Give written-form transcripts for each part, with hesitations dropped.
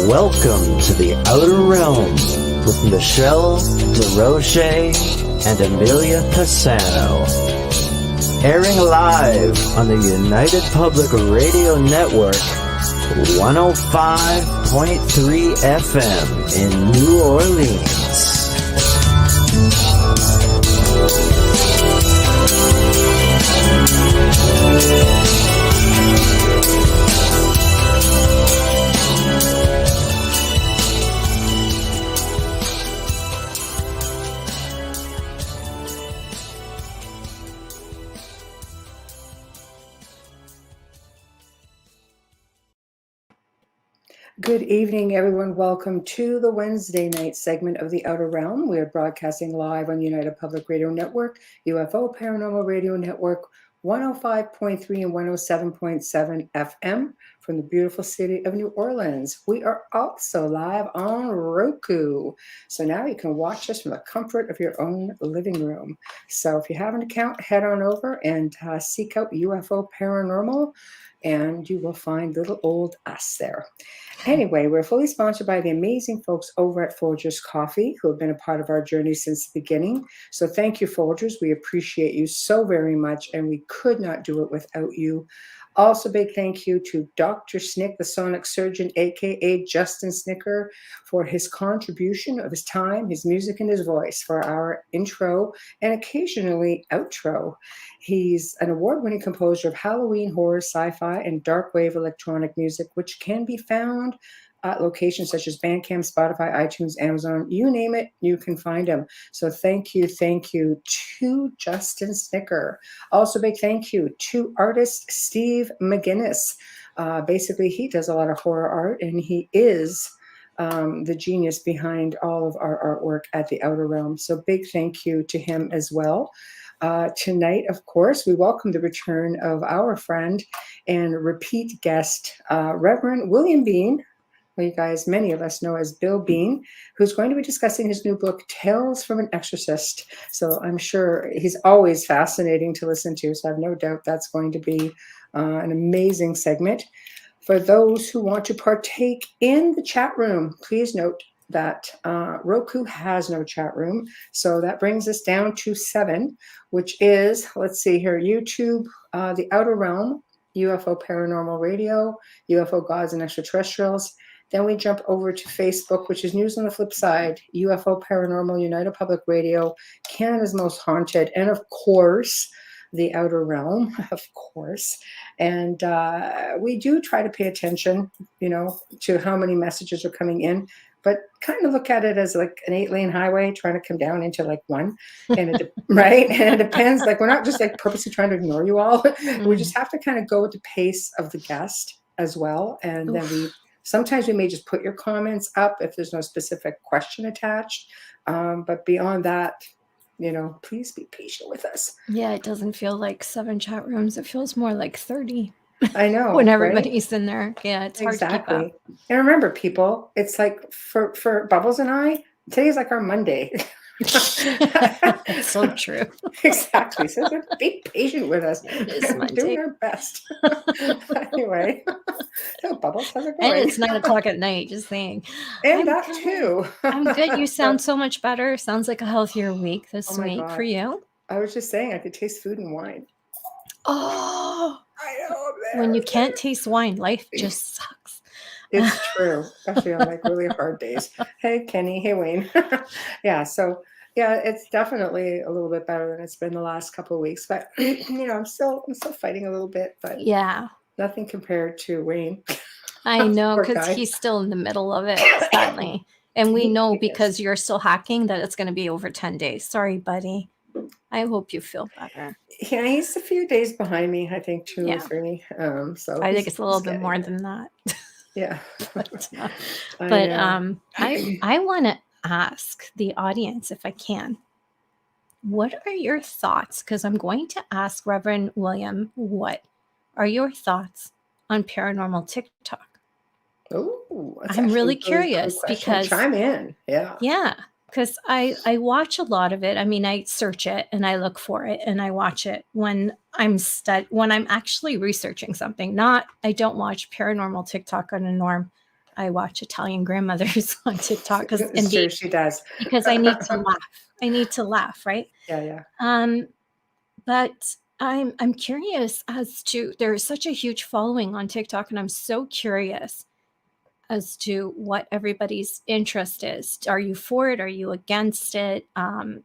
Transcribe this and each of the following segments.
Welcome to the Outer Realm with Michelle DeRoche and Amelia Pisano. Airing live on the United Public Radio Network, 105.3 FM in New Orleans. Good evening, everyone. Welcome to the Wednesday night segment of The Outer Realm. We are broadcasting live on United Public Radio Network, UFO Paranormal Radio Network, 105.3 and 107.7 FM from the beautiful city of New Orleans. We are also live on Roku. So now you can watch us from the comfort of your own living room. So if you have an account, head on over and seek out UFO Paranormal, and you will find little old us there. Anyway, we're fully sponsored by the amazing folks over at Folgers Coffee, who have been a part of our journey since the beginning. So thank you, Folgers. We appreciate you so very much, and we could not do it without you. Also, big thank you to Dr. Snick, the sonic surgeon, a.k.a. Justin Snicker, for his contribution of his time, his music, and his voice for our intro and occasionally outro. He's an award-winning composer of Halloween, horror, sci-fi, and dark wave electronic music, which can be found at locations such as Bandcamp, Spotify, iTunes, Amazon, you name it, you can find him. So thank you to Justin Snicker. Also, big thank you to artist Steve McGinnis. Basically, he does a lot of horror art, and he is the genius behind all of our artwork at the Outer Realm. So big thank you to him as well. Tonight, of course, we welcome the return of our friend and repeat guest, Reverend William Bean, who you guys, many of us know as Bill Bean, who's going to be discussing his new book, Tales from an Exorcist. So I'm sure he's always fascinating to listen to, so I have no doubt that's going to be an amazing segment. For those who want to partake in the chat room, please note that Roku has no chat room. So that brings us down to 7, which is, let's see here, YouTube, The Outer Realm, UFO Paranormal Radio, UFO Gods and Extraterrestrials. Then we jump over to Facebook, which is News on the Flip Side, UFO Paranormal, United Public Radio, Canada's Most Haunted, and of course, The Outer Realm, of course. And we do try to pay attention, to how many messages are coming in, but kind of look at it as like an 8-lane highway trying to come down into like one, and right? And it depends. Like, we're not just like purposely trying to ignore you all. We just have to kind of go with the pace of the guest as well. And then sometimes we may just put your comments up if there's no specific question attached. But beyond that, please be patient with us. Yeah, it doesn't feel like 7 chat rooms. It feels more like 30. I know. When everybody's in there. Yeah, it's hard to keep up. And remember, people, it's like for Bubbles and I, today's like our Monday. So true. Exactly. So be patient with us. It is We're doing our best. Anyway, so Bubbles, how's it going? And it's 9:00 at night, just saying. And that too. I'm good. You sound so much better. Sounds like a healthier week this week for you. I was just saying I could taste food and wine. Oh, I know. when you can't taste wine, life just sucks. It's true, especially on like really hard days. Hey, Kenny. Hey, Wayne. So it's definitely a little bit better than it's been the last couple of weeks. But I'm still fighting a little bit. But yeah, nothing compared to Wayne. I know, because he's still in the middle of it, sadly. And we know because you're still hacking that it's going to be over 10 days. Sorry, buddy. I hope you feel better. Yeah, he's a few days behind me, I think 2 or 3. So I think it's a little bit more than that. Yeah. I want to ask the audience, if I can, what are your thoughts? Because I'm going to ask Reverend William, what are your thoughts on paranormal TikTok? Oh, I'm really curious because chime in. Yeah. Because I watch a lot of it. I mean, I search it and I look for it and I watch it when I'm actually researching something. I don't watch paranormal TikTok on a norm. I watch Italian grandmothers on TikTok Sure, she does. because I need to laugh. I need to laugh, right? Yeah. But I'm curious as to, there's such a huge following on TikTok, and I'm so curious as to what everybody's interest is. Are you for it? Are you against it?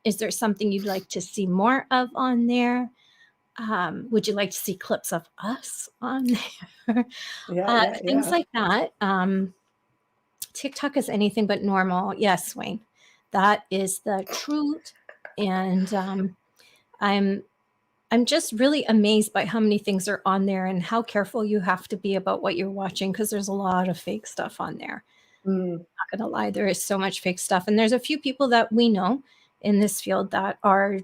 Is there something you'd like to see more of on there? Would you like to see clips of us on there? Things like that. TikTok is anything but normal. Yes, Wayne, that is the truth. And I'm just really amazed by how many things are on there and how careful you have to be about what you're watching, because there's a lot of fake stuff on there. Not gonna lie, there is so much fake stuff, and there's a few people that we know in this field that are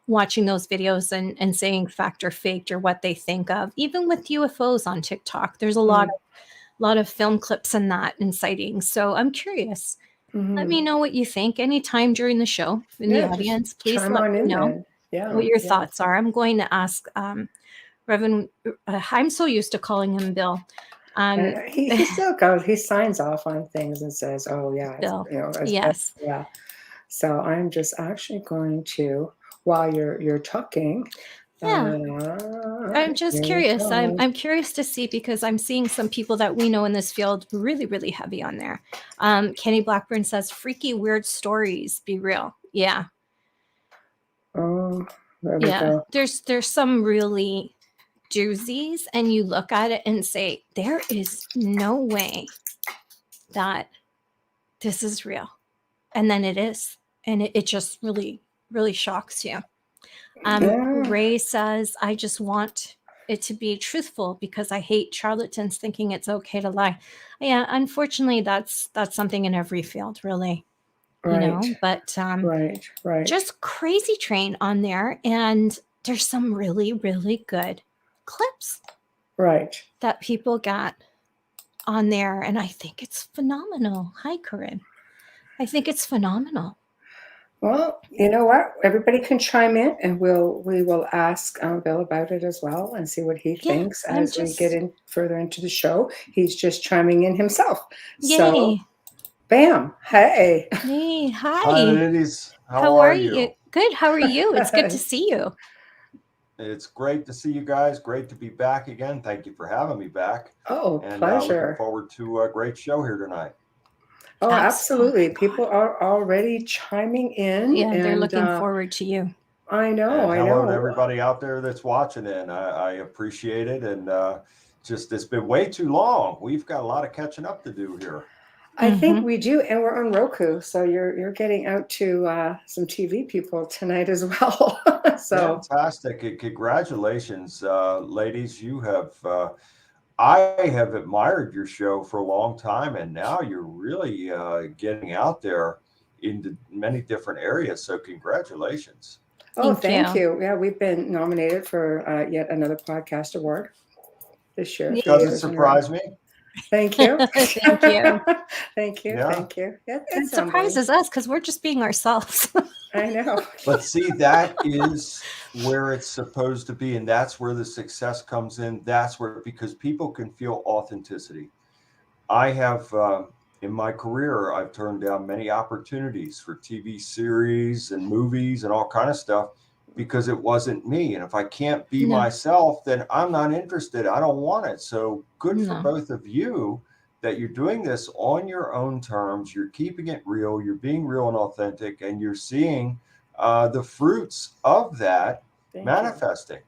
watching those videos and saying fact or faked or what they think of. Even with UFOs on TikTok, there's a lot of film clips and that and sightings. So I'm curious. Let me know what you think anytime during the show in the audience. Please let me know what your thoughts are. I'm going to ask Reverend. I'm so used to calling him Bill. He still goes. He signs off on things and says, "Oh yeah, Bill." yes, yeah." So I'm just actually going to, while you're talking. Yeah, I'm just curious. I'm curious to see, because I'm seeing some people that we know in this field really, really heavy on there. Kenny Blackburn says, "Freaky, weird stories. Be real." Yeah. Oh, there we go. There's some really doozies, and you look at it and say, there is no way that this is real. And then it is. And it just really, really shocks you. Ray says, I just want it to be truthful because I hate charlatans thinking it's okay to lie. Yeah, unfortunately, that's something in every field, really. Right. You know, but right. Just Crazy Train on there, and there's some really, really good clips. Right. That people got on there, and I think it's phenomenal. Hi, Corinne. I think it's phenomenal. Well, you know what? Everybody can chime in, and we will ask Bill about it as well and see what he thinks as we get in further into the show. He's just chiming in himself. Yay. So, bam! Hey. Hey, hi. Hi, ladies. How are you? Good. How are you? It's good to see you. It's great to see you guys. Great to be back again. Thank you for having me back. Oh, and, pleasure. Looking forward to a great show here tonight. Oh, absolutely. People are already chiming in. Yeah, they're looking forward to you. I know. And hello to everybody out there that's watching in. I appreciate it. And it's been way too long. We've got a lot of catching up to do here. I think we do, and we're on Roku, so you're getting out to some TV people tonight as well. So fantastic! Congratulations, ladies. You have. I have admired your show for a long time, and now you're really getting out there into many different areas. So congratulations. Oh, thank you. Yeah, we've been nominated for yet another podcast award this year. Doesn't surprise me. Thank you. Thank you. Thank you. Yeah. Thank you. It surprises us because we're just being ourselves. I know. But see, that is where it's supposed to be. And that's where the success comes in. That's where, because people can feel authenticity. I have, in my career, I've turned down many opportunities for TV series and movies and all kind of stuff because it wasn't me. And if I can't be myself, then I'm not interested. I don't want it. So good for both of you that you're doing this on your own terms. You're keeping it real. You're being real and authentic, and you're seeing the fruits of that manifesting.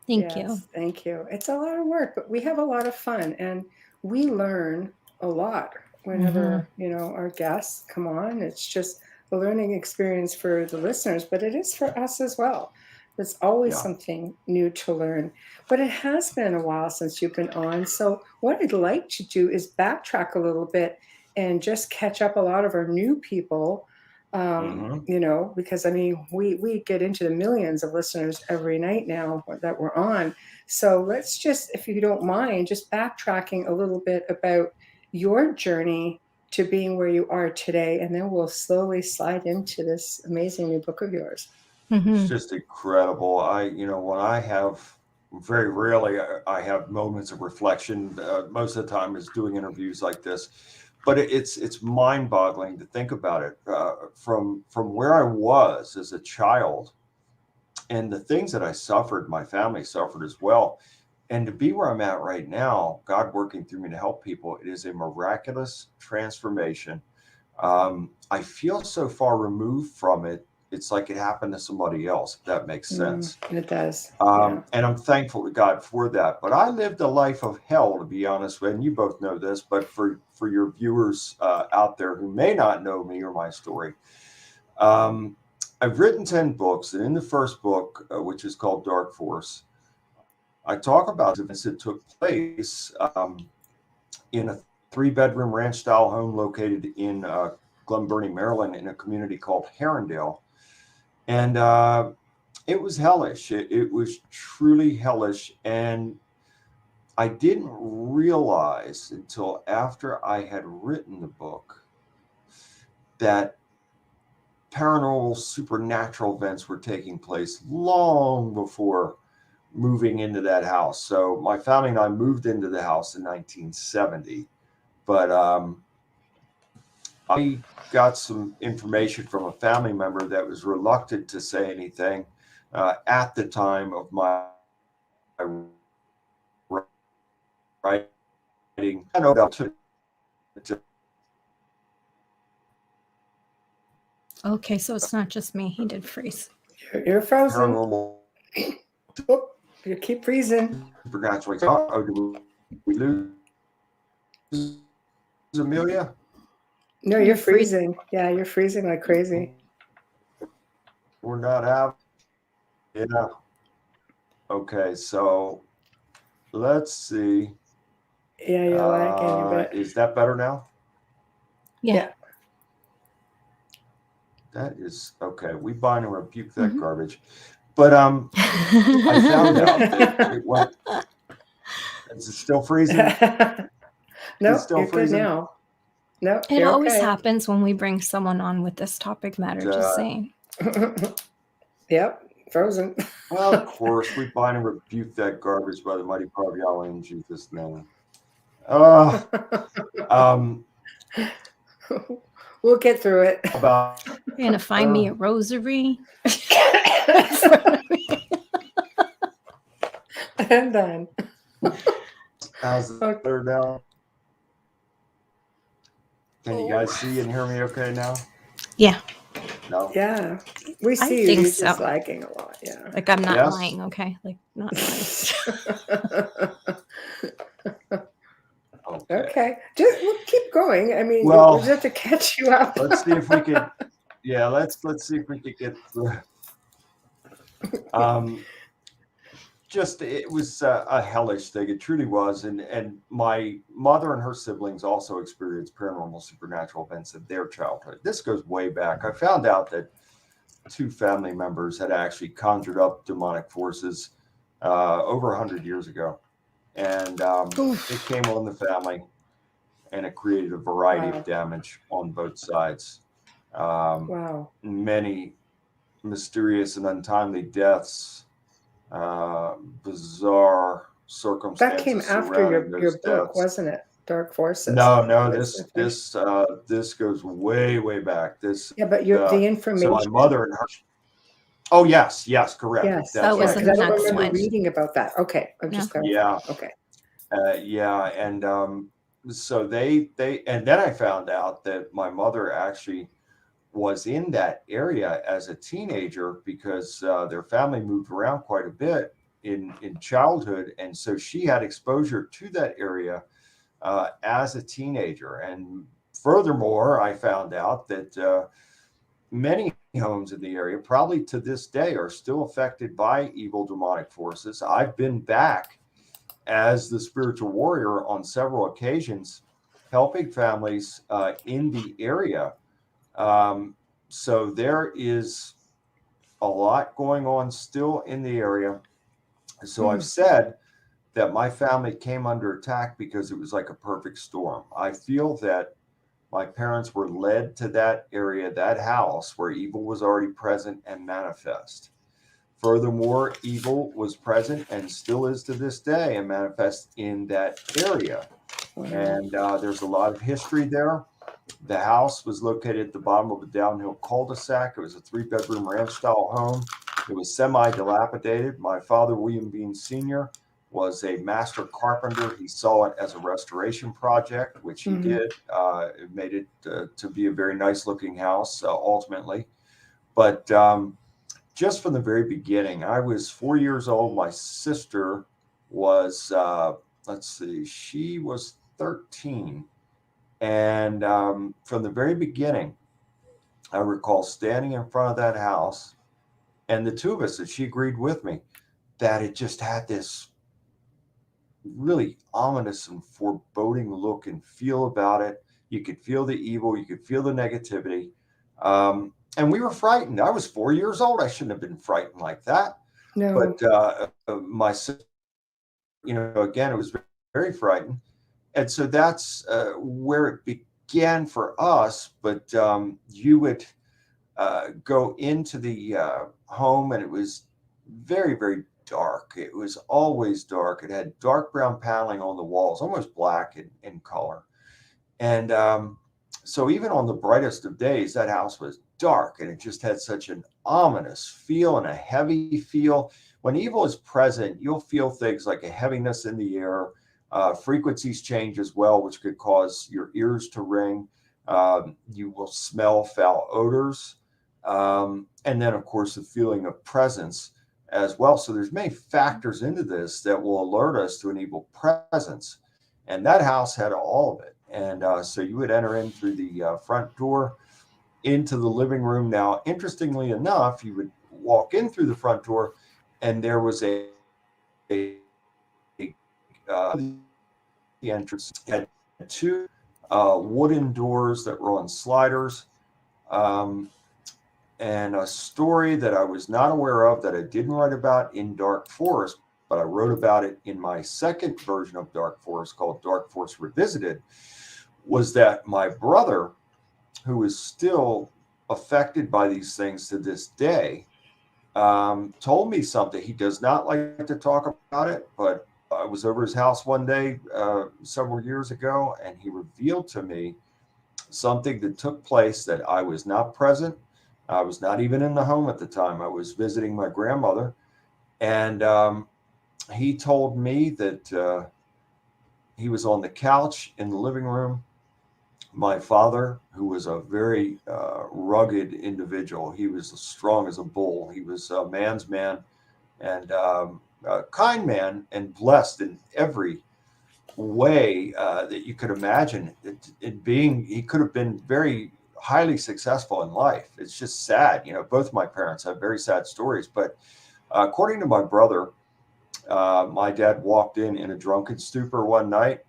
Thank you. Thank you. It's a lot of work, but we have a lot of fun, and we learn a lot whenever, our guests come on. It's just a learning experience for the listeners, but it is for us as well. There's always something new to learn. But it has been a while since you've been on. So what I'd like to do is backtrack a little bit and just catch up a lot of our new people, because, we get into the millions of listeners every night now that we're on. So let's just, if you don't mind, just backtracking a little bit about your journey to being where you are today, and then we'll slowly slide into this amazing new book of yours. It's just incredible. When I have very rarely I have moments of reflection. Most of the time is doing interviews like this, but it's mind-boggling to think about it from where I was as a child, and the things that I suffered, my family suffered as well, and to be where I'm at right now, God working through me to help people, it is a miraculous transformation. I feel so far removed from it. It's like it happened to somebody else, if that makes sense. It does. Yeah. And I'm thankful to God for that. But I lived a life of hell, to be honest with you. And you both know this, but for your viewers out there who may not know me or my story, I've written 10 books. And in the first book, which is called Dark Force, I talk about events that took place in a 3-bedroom ranch-style home located in Glen Burnie, Maryland, in a community called Herondale. And it was hellish. It was truly hellish. And I didn't realize until after I had written the book that paranormal, supernatural events were taking place long before moving into that house. So my family and I moved into the house in 1970. But I got some information from a family member that was reluctant to say anything at the time of my writing. I know about Okay, so it's not just me. He did freeze. You're frozen. paranormal, Oh, you keep freezing. supernatural. Oh, did we lose Amelia? No, you're freezing. Yeah, you're freezing like crazy. We're not out. Yeah. Okay, so let's see. Yeah, you're lagging a bit. Is that better now? Yeah. That is okay. We bind and rebuke that garbage. But I found out that it went. Is it still freezing? No, It's still you're freezing? good now. No, It you're always okay. happens when we bring someone on with this topic matter, just saying. Yep, frozen. Well, of course, we bind and rebuke that garbage by the mighty power of Yahweh in Jesus' name. We'll get through it. About You're going to find me a rosary. And done. how's it better now? Can you guys see and hear me okay now? Yeah. No? Yeah, we I see you. think You're so. just lagging a lot. Yeah. Like I'm not Yes? lying, okay? Like not lying. Okay, just we'll keep going. I mean, Well, we'll just have to catch you up. Let's see if we can. Yeah, let's see if we could get through. Just it was a hellish thing. It truly was, and my mother and her siblings also experienced paranormal, supernatural events in their childhood. This goes way back. I found out that 2 family members had actually conjured up demonic forces over 100 years ago, and it came on the family, and it created a variety of damage on both sides. Wow. Many mysterious and untimely deaths, bizarre circumstances. That came after your book, wasn't it? Dark Forces. No. This goes way back. This Yeah, but the information. So my mother and her. Oh yes, correct. Yes, That's was right. the I don't next remember one. reading about that. Okay, I'm just Yeah. Okay. And so they and then I found out that my mother actually was in that area as a teenager because their family moved around quite a bit in childhood, and so she had exposure to that area as a teenager. And furthermore, I found out that many homes in the area, probably to this day, are still affected by evil demonic forces. I've been back as the spiritual warrior on several occasions, helping families in the area. So there is a lot going on still in the area. So I've said that my family came under attack because it was like a perfect storm. I feel that my parents were led to that area, that house where evil was already present and manifest. Furthermore, evil was present and still is to this day and manifests in that area. And there's a lot of history there. The house was located at the bottom of a downhill cul-de-sac. It was a 3-bedroom ranch-style home. It was semi-dilapidated. My father, William Bean Sr., was a master carpenter. He saw it as a restoration project, which he did. It made it to be a very nice-looking house, ultimately. But just from the very beginning, I was 4 years old. My sister was, she was 13. And from the very beginning, I recall standing in front of that house, and the two of us, that she agreed with me, that it just had this really ominous and foreboding look and feel about it. You could feel the evil, you could feel the negativity. And we were frightened. I was 4 years old. I shouldn't have been frightened like that. No. But my sister, again, it was very, very frightened. And so that's where it began for us. But you would go into the home, and it was very, very dark. It was always dark. It had dark brown paneling on the walls, almost black in color. And so even on the brightest of days, that house was dark, and it just had such an ominous feel and a heavy feel. When evil is present, you'll feel things like a heaviness in the air. Frequencies change as well, which could cause your ears to ring. You will smell foul odors. And then, of course, the feeling of presence as well. So there's many factors into this that will alert us to an evil presence. And that house had all of it. And so you would enter in through the front door into the living room. Now, interestingly enough, you would walk in through the front door, and there was the entrance had two wooden doors that were on sliders, and a story that I was not aware of, that I didn't write about in Dark Forest, but I wrote about it in my second version of Dark Forest, called Dark Forest Revisited, was that my brother, who is still affected by these things to this day, told me something. He does not like to talk about it, but I was over his house one day several years ago, and he revealed to me something that took place that I was not present. I was not even in the home at the time. I was visiting my grandmother, and he told me that he was on the couch in the living room. My father, who was a very rugged individual, he was as strong as a bull. He was a man's man, and a kind man, and blessed in every way that you could imagine. He could have been very highly successful in life. It's just sad. Both my parents have very sad stories. But according to my brother, my dad walked in a drunken stupor one night,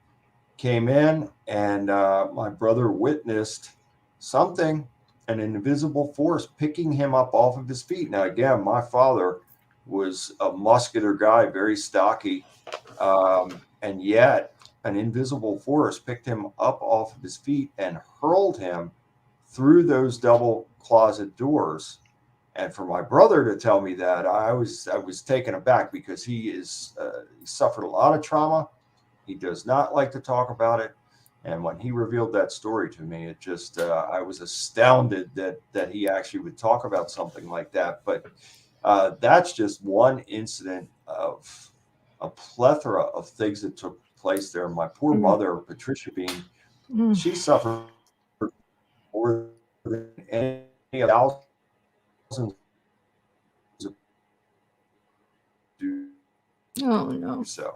came in, and my brother witnessed something, an invisible force picking him up off of his feet. Now, again, my father was a muscular guy, very stocky, and yet an invisible force picked him up off of his feet and hurled him through those double closet doors. And for my brother to tell me that, I was taken aback, because he suffered a lot of trauma. He does not like to talk about it. And when he revealed that story to me, it just, I was astounded that he actually would talk about something like that. But that's just one incident of a plethora of things that took place there. My poor mother, Patricia Bean, she suffered more than any thousands of do. Oh no. So,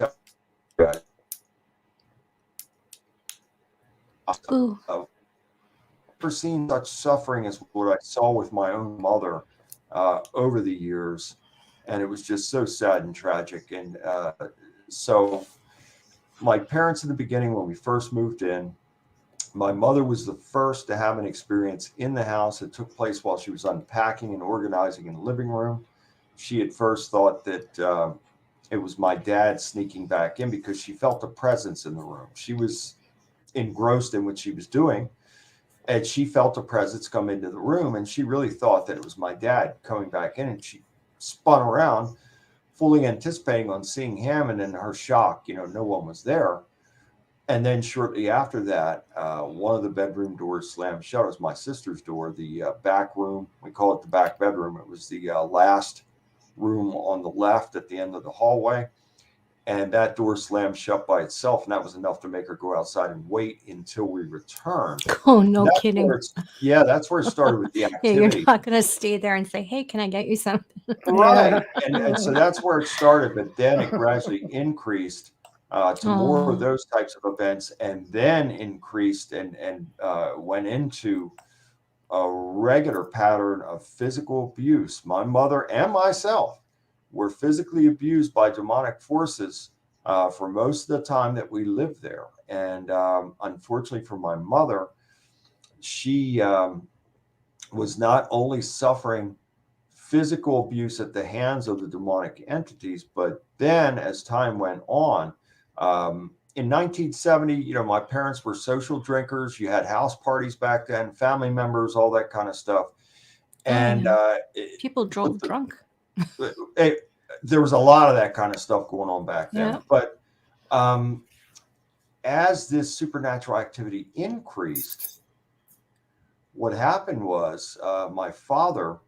Ooh. I've never seen such suffering as what I saw with my own mother over the years, and it was just so sad and tragic. And so my parents in the beginning, when we first moved in, my mother was the first to have an experience in the house. It took place while she was unpacking and organizing in the living room. She at first thought that it was my dad sneaking back in, because she felt a presence in the room. She was engrossed in what she was doing, and she felt a presence come into the room, and she really thought that it was my dad coming back in. And she spun around, fully anticipating on seeing him, and then her shock, no one was there. And then shortly after that, one of the bedroom doors slammed shut. It was my sister's door, the back room. We call it the back bedroom. It was the last room on the left at the end of the hallway. And that door slammed shut by itself. And that was enough to make her go outside and wait until we returned. Oh, no kidding. That's where it started with the Yeah, activity. you're not going to stay there and say, hey, can I get you something? Right. And so that's where it started. But then it gradually increased to more of those types of events, and then increased and went into a regular pattern of physical abuse. My mother and myself were physically abused by demonic forces for most of the time that we lived there. And unfortunately for my mother, she was not only suffering physical abuse at the hands of the demonic entities, but then as time went on, in 1970, my parents were social drinkers. You had house parties back then, family members, all that kind of stuff. And people drove drunk. There was a lot of that kind of stuff going on back then. Yeah. But as this supernatural activity increased, what happened was my father,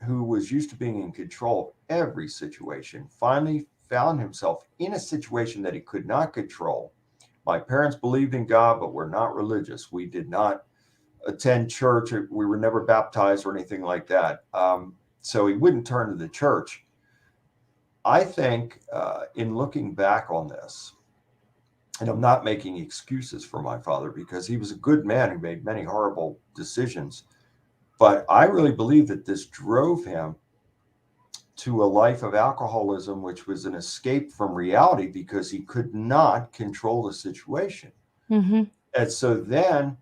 who was used to being in control of every situation, finally found himself in a situation that he could not control. My parents believed in God, but were not religious. We did not attend church. We were never baptized or anything like that. So he wouldn't turn to the church. I think in looking back on this, and I'm not making excuses for my father because he was a good man who made many horrible decisions, but I really believe that this drove him to a life of alcoholism, which was an escape from reality because he could not control the situation. Mm-hmm. And so then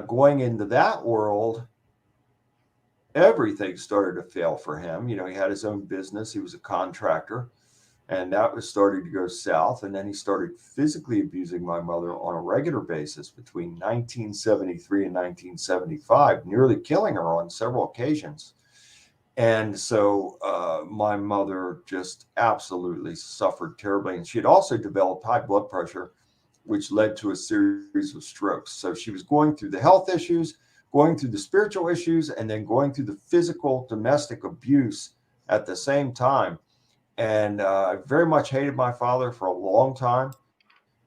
going into that world, everything started to fail for him. He had his own business. He was a contractor, and that was starting to go south. And then he started physically abusing my mother on a regular basis between 1973 and 1975, nearly killing her on several occasions. And so my mother just absolutely suffered terribly. And she had also developed high blood pressure, which led to a series of strokes. So she was going through the health issues, going through the spiritual issues, and then going through the physical domestic abuse at the same time. And I very much hated my father for a long time.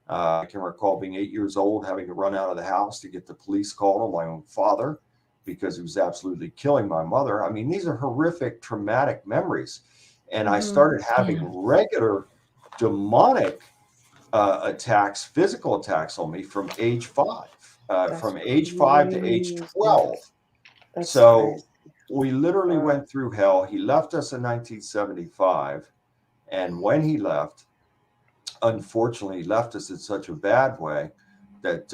I can recall being 8 years old, having to run out of the house to get the police called on my own father, because he was absolutely killing my mother. I mean, these are horrific, traumatic memories. And I started having regular demonic attacks, physical attacks on me from age 5, from age 5 to age 12. So crazy. We literally went through hell. He left us in 1975. And when he left, unfortunately, he left us in such a bad way that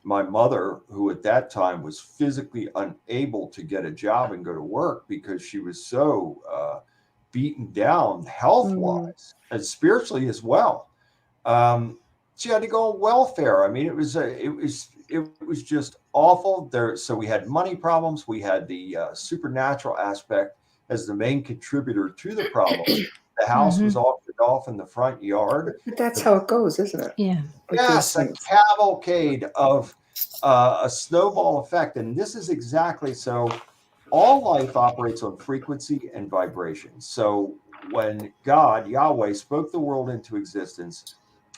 my mother, who at that time was physically unable to get a job and go to work because she was so beaten down health-wise and spiritually as well, she had to go on welfare. I mean, it was just awful. So we had money problems. We had the supernatural aspect as the main contributor to the problem. The house was auctioned off in the front yard. But that's how it goes, isn't it? Yeah. Yes, a cavalcade of a snowball effect. And this is exactly so. All life operates on frequency and vibration. So when God, Yahweh, spoke the world into existence,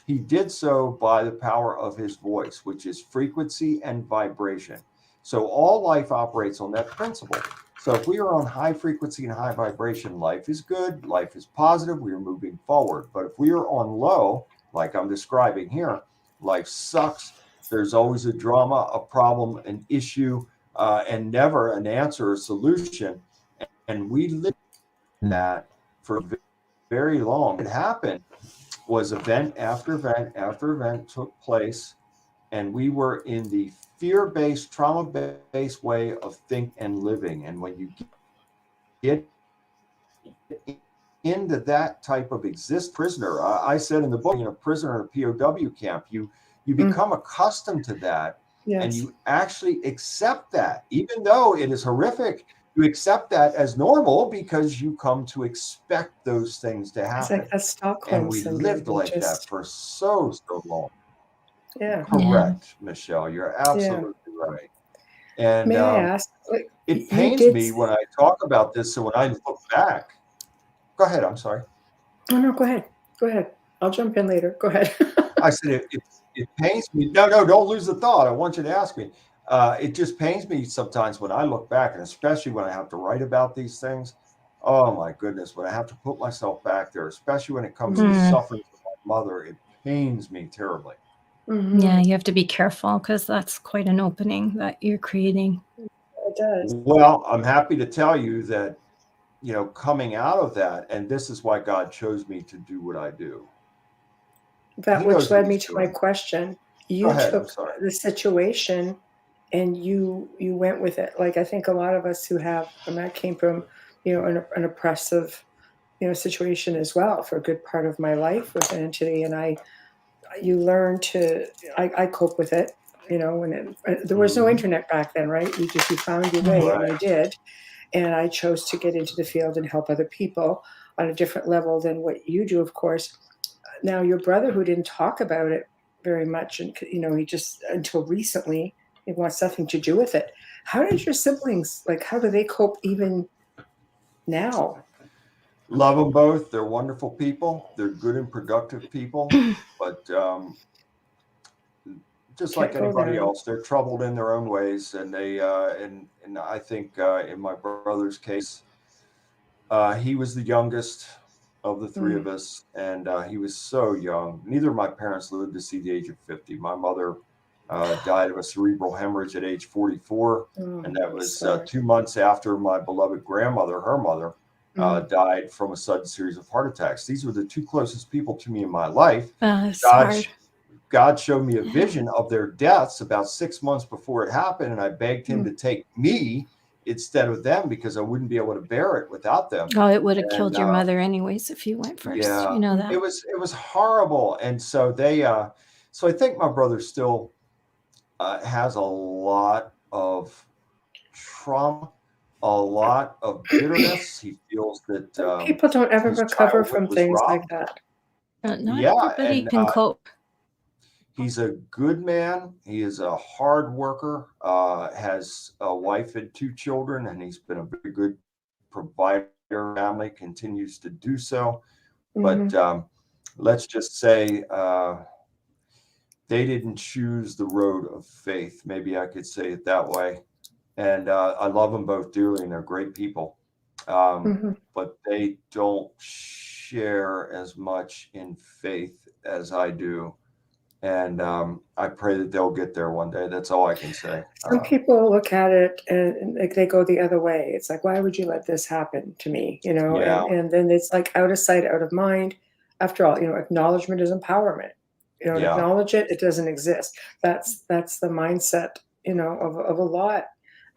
he did so by the power of his voice, which is frequency and vibration. So all life operates on that principle. So if we are on high frequency and high vibration, life is good, life is positive, we are moving forward. But if we are on low, like I'm describing here, life sucks. There's always a drama, a problem, an issue, and never an answer or solution. And we lived in that for very long. What happened was event after event after event took place, and we were in the fear-based, trauma-based way of think and living. And when you get into that type of prisoner, I said in the book, a prisoner in a POW camp, you become accustomed to that, and you actually accept that, even though it is horrific. you accept that as normal because you come to expect those things to It's happen. like that And Stockholm we syndrome. lived You like that just, for so long. yeah. Correct, Michelle. You're Yeah. absolutely right. And May I ask, like, it you pains did, me when I talk about this. So when I look back, go ahead. I'm sorry. oh no, go ahead. Go ahead. I'll jump in later. Go ahead. I said it pains me. No, don't lose the thought. I want you to ask me. It just pains me sometimes when I look back, and especially when I have to write about these things. Oh my goodness, when I have to put myself back there, especially when it comes to suffering from my mother, it pains me terribly. Mhm. Yeah, you have to be careful because that's quite an opening that you're creating. It does. Well, I'm happy to tell you that, coming out of that, and this is why God chose me to do what I do. That He which knows what led me he's to my doing. question. Go You ahead. I'm took sorry. the situation and you went with it. Like I think a lot of us who have, and I came from, an oppressive, situation as well for a good part of my life with an entity, and you learn to, I cope with it, when there was no internet back then, right? You found your way, and I Right. did, and I chose to get into the field and help other people on a different level than what you do, of course. Now, your brother, who didn't talk about it very much, and he just until recently, he wants nothing to do with it. How did your siblings, like? How do they cope even now? Love them both. They're wonderful people. They're good and productive people. But just Can't like go anybody there. else, they're troubled in their own ways. And and I think in my brother's case, he was the youngest of the three of us, and he was so young. Neither of my parents lived to see the age of 50. My mother died of a cerebral hemorrhage at age 44, and that I'm was sorry. 2 months after my beloved grandmother, her mother, died from a sudden series of heart attacks. These were the two closest people to me in my life. It's God, hard. God showed me a vision of their deaths about 6 months before it happened, and I begged him to take me instead of them because I wouldn't be able to bear it without them. Oh, it would have And killed your mother anyways if you went first. yeah, You know that. it was horrible. And so so I think my brother still has a lot of trauma, a lot of bitterness. He feels that People don't ever his recover childhood from was things like robbed. that. Not Yeah, everybody and can cope. he's a good man. He is a hard worker, has a wife and 2 children, and he's been a very good provider. Family continues to do so. But let's just say they didn't choose the road of faith. Maybe I could say it that way. And I love them both dearly, and they're great people. But they don't share as much in faith as I do. And I pray that they'll get there one day. That's all I can say. Some people look at it and like they go the other way. It's like, why would you let this happen to me? Yeah, And then it's like out of sight, out of mind. After all, acknowledgement is empowerment. You don't yeah, acknowledge it, it doesn't exist. That's the mindset, of a lot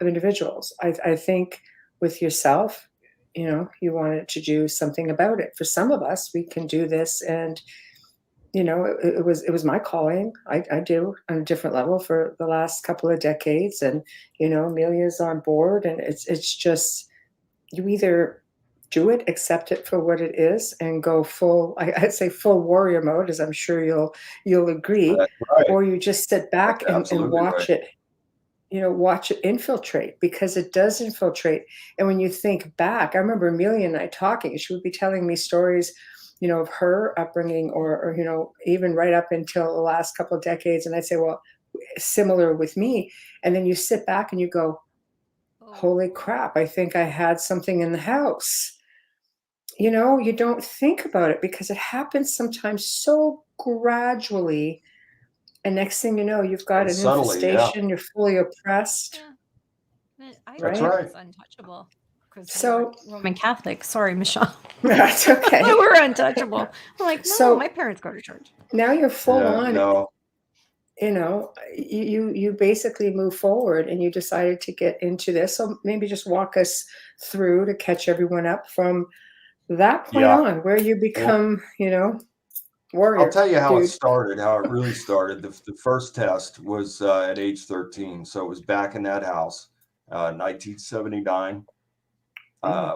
of individuals. I think with yourself, you wanted to do something about it. For some of us, we can do this, and it was my calling. I do on a different level for the last couple of decades, and Amelia's on board, and it's just you either do it, accept it for what it is, and go full. I'd say full warrior mode, as I'm sure you'll agree, that's right. or you just sit back That's and absolutely right. watch it. Watch it infiltrate, because it does infiltrate. And when you think back, I remember Amelia and I talking. She would be telling me stories of her upbringing, or even right up until the last couple of decades, and I'd say, well, similar with me. And then you sit back and you go, holy crap, I think I had something in the house. You don't think about it because it happens sometimes so gradually, and next thing you know, you've got And an subtly, yeah, infestation, you're fully oppressed. I that's thought Right. it right. was untouchable because So we're Roman Catholic. Sorry, Michelle. that's okay. We're untouchable. I'm like, no, So my parents go to church. now you're full Yeah, on, no, you basically move forward, and you decided to get into this. So maybe just walk us through to catch everyone up from that point yeah. on, where you Well, become, I'll warrior tell you how it dude. started, how it really started. The first test was at age 13. So it was back in that house, 1979.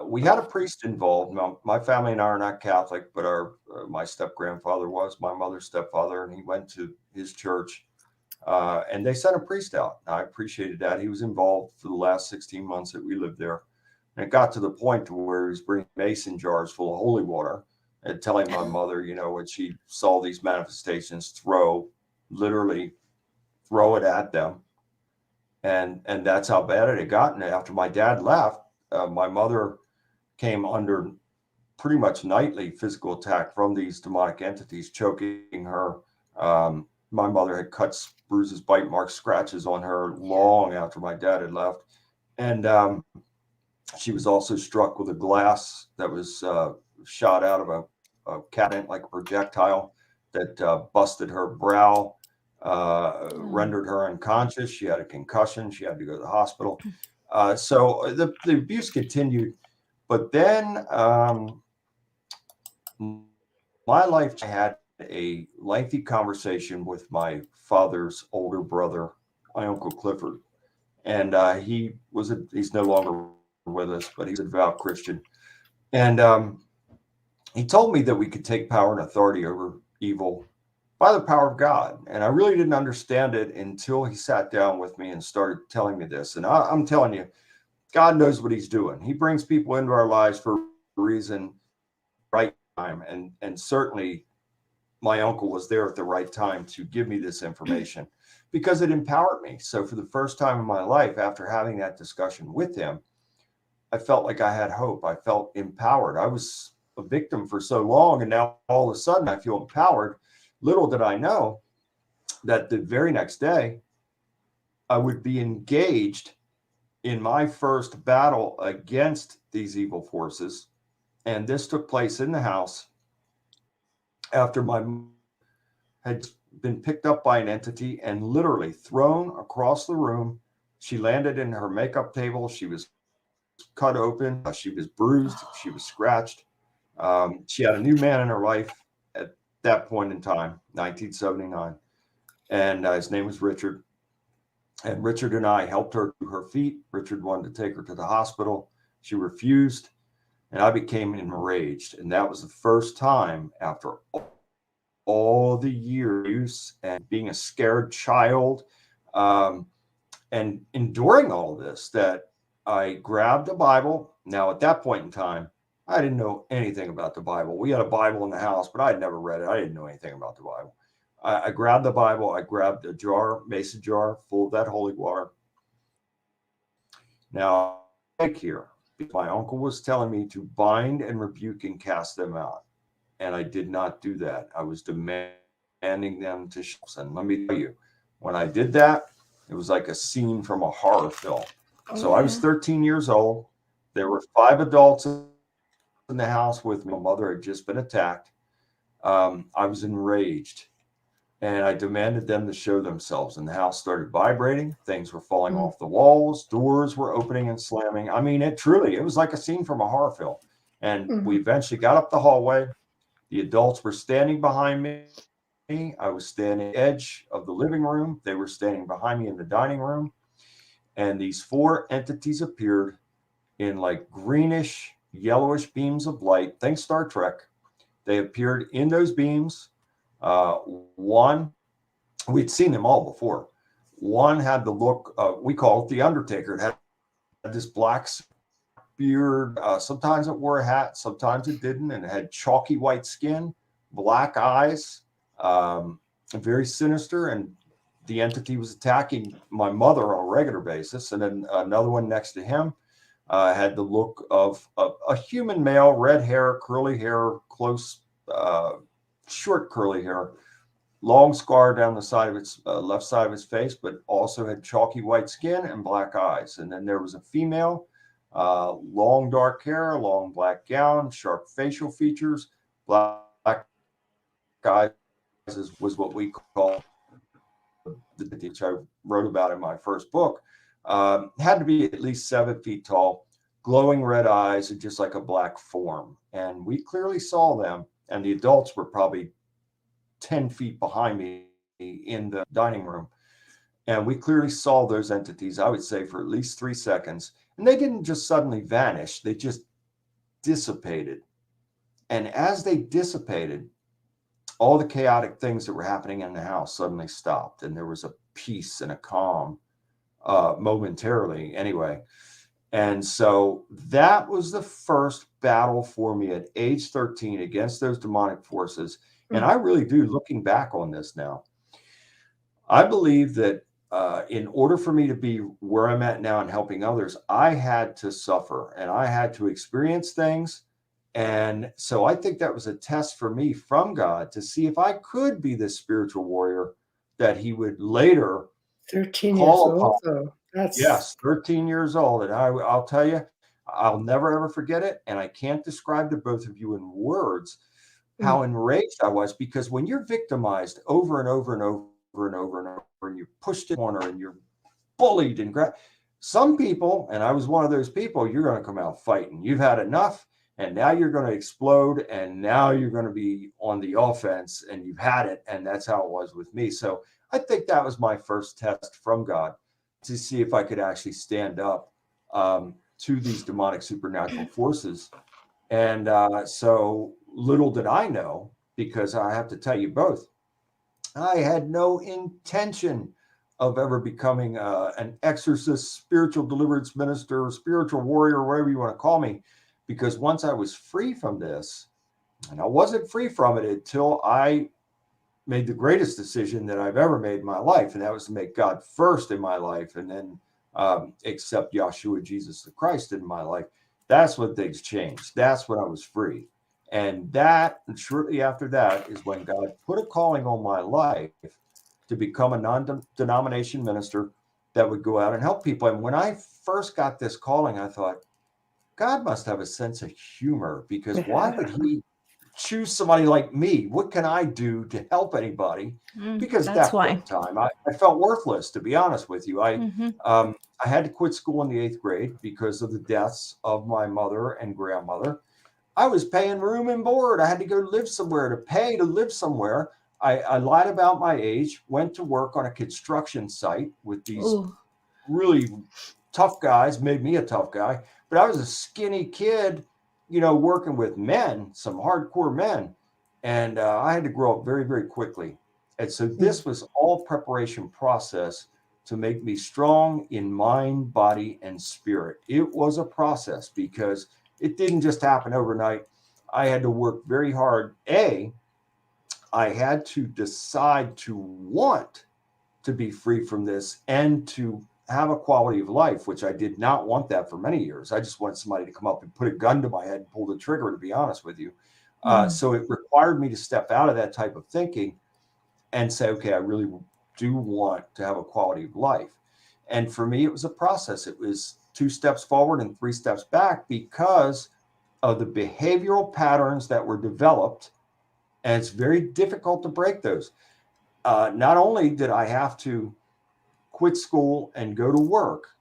We had a priest involved. My family and I are not Catholic, but my step grandfather was, my mother's stepfather, and he went to his church. And they sent a priest out. I appreciated that. He was involved for the last 16 months that we lived there. And it got to the point to where he was bringing mason jars full of holy water and telling my mother, when she saw these manifestations, literally throw it at them. And that's how bad it had gotten. After my dad left, my mother came under pretty much nightly physical attack from these demonic entities, choking her. My mother had cuts, bruises, bite marks, scratches on her long after my dad had left. And she was also struck with a glass that was shot out of a cabinet like a projectile that busted her brow, rendered her unconscious. She had a concussion. She had to go to the hospital. So the abuse continued. But then my life had a lengthy conversation with my father's older brother, my Uncle Clifford. And he's no longer with us, but he's a devout Christian. And he told me that we could take power and authority over evil by the power of God. And I really didn't understand it until he sat down with me and started telling me this. And I'm telling you, God knows what he's doing. He brings people into our lives for a reason, right time. And certainly my uncle was there at the right time to give me this information because it empowered me. So for the first time in my life, after having that discussion with him, I felt like I had hope. I felt empowered. I was a victim for so long, and now all of a sudden I feel empowered. Little did I know that the very next day I would be engaged in my first battle against these evil forces. And this took place in the house after my mom had been picked up by an entity and literally thrown across the room. She landed in her makeup table. She was cut open. She was bruised. She was scratched. She had a new man in her life at that point in time, 1979. And his name was Richard. And Richard and I helped her to her feet. Richard wanted to take her to the hospital. She refused. And I became enraged. And that was the first time after all the years and being a scared child and enduring all this that I grabbed a Bible. Now, at that point in time, I didn't know anything about the Bible. We had a Bible in the house, but I had never read it. I didn't know anything about the Bible. I grabbed the Bible. I grabbed a mason jar full of that holy water. Now, here, my uncle was telling me to bind and rebuke and cast them out. And I did not do that. I was demanding them to show. And let me tell you, when I did that, it was like a scene from a horror film. So I was 13 years old. There were 5 adults in the house with me. My mother had just been attacked. I was enraged. And I demanded them to show themselves. And the house started vibrating. Things were falling off the walls. Doors were opening and slamming. I mean, it was like a scene from a horror film. And we eventually got up the hallway. The adults were standing behind me. I was standing at the edge of the living room. They were standing behind me in the dining room. And these 4 entities appeared in like greenish, yellowish beams of light. Think Star Trek. They appeared in those beams. One, we'd seen them all before. One had the look, we call it the Undertaker. It had this black beard. Sometimes it wore a hat, sometimes it didn't, and it had chalky white skin, black eyes, very sinister. And the entity was attacking my mother on a regular basis. And then another one next to him had the look of a human male, red hair, curly hair, close, short curly hair, long scar down the side of its left side of his face, but also had chalky white skin and black eyes. And then there was a female. Long dark hair, long black gown, sharp facial features, black eyes was what we call which I wrote about in my first book. Had to be at least 7 feet tall, glowing red eyes, and just like a black form. And we clearly saw them. And the adults were probably 10 feet behind me in the dining room. And we clearly saw those entities, I would say, for at least 3 seconds. And they didn't just suddenly vanish, they just dissipated. And as they dissipated, all the chaotic things that were happening in the house suddenly stopped. And there was a peace and a calm, momentarily anyway. And so that was the first battle for me at age 13 against those demonic forces. And I really do, looking back on this now, I believe that in order for me to be where I'm at now and helping others, I had to suffer and I had to experience things. And so I think that was a test for me from God to see if I could be this spiritual warrior that he would later 13 years call upon. old, though. That's Yes, 13 years old. And I'll tell you, I'll never, ever forget it. And I can't describe to both of you in words how enraged I was, because when you're victimized over and over and over and over and over, and you're pushed in a corner and you're bullied and some people, and I was one of those people, you're going to come out fighting. You've had enough, and now you're going to explode, and now you're going to be on the offense, and you've had it. And that's how it was with me. So I think that was my first test from God to see if I could actually stand up to these demonic supernatural forces. And so little did I know, because I have to tell you both, I had no intention of ever becoming an exorcist, spiritual deliverance minister, spiritual warrior, whatever you want to call me, because once I was free from this, and I wasn't free from it until I made the greatest decision that I've ever made in my life, and that was to make God first in my life, and then accept Yahshua, Jesus the Christ, in my life. That's when things changed. That's when I was free. And shortly after that is when God put a calling on my life to become a non-denomination minister that would go out and help people. And when I first got this calling, I thought, God must have a sense of humor, because why would he choose somebody like me? What can I do to help anybody? Because at that point in time, I felt worthless, to be honest with you. I had to quit school in the 8th grade because of the deaths of my mother and grandmother. I was paying room and board. I had to go live somewhere to live somewhere. I lied about my age, went to work on a construction site with these really tough guys, made me a tough guy. But I was a skinny kid, working with men, some hardcore men. And I had to grow up very, very quickly. And so this was all preparation process to make me strong in mind, body, and spirit. It was a process because it didn't just happen overnight. I had to work very hard. I had to decide to want to be free from this and to have a quality of life, which I did not want that for many years. I just wanted somebody to come up and put a gun to my head and pull the trigger, to be honest with you. So it required me to step out of that type of thinking and say, okay, I really do want to have a quality of life. And for me, it was a process. It was 2 steps forward and 3 steps back because of the behavioral patterns that were developed. And it's very difficult to break those. Not only did I have to quit school and go to work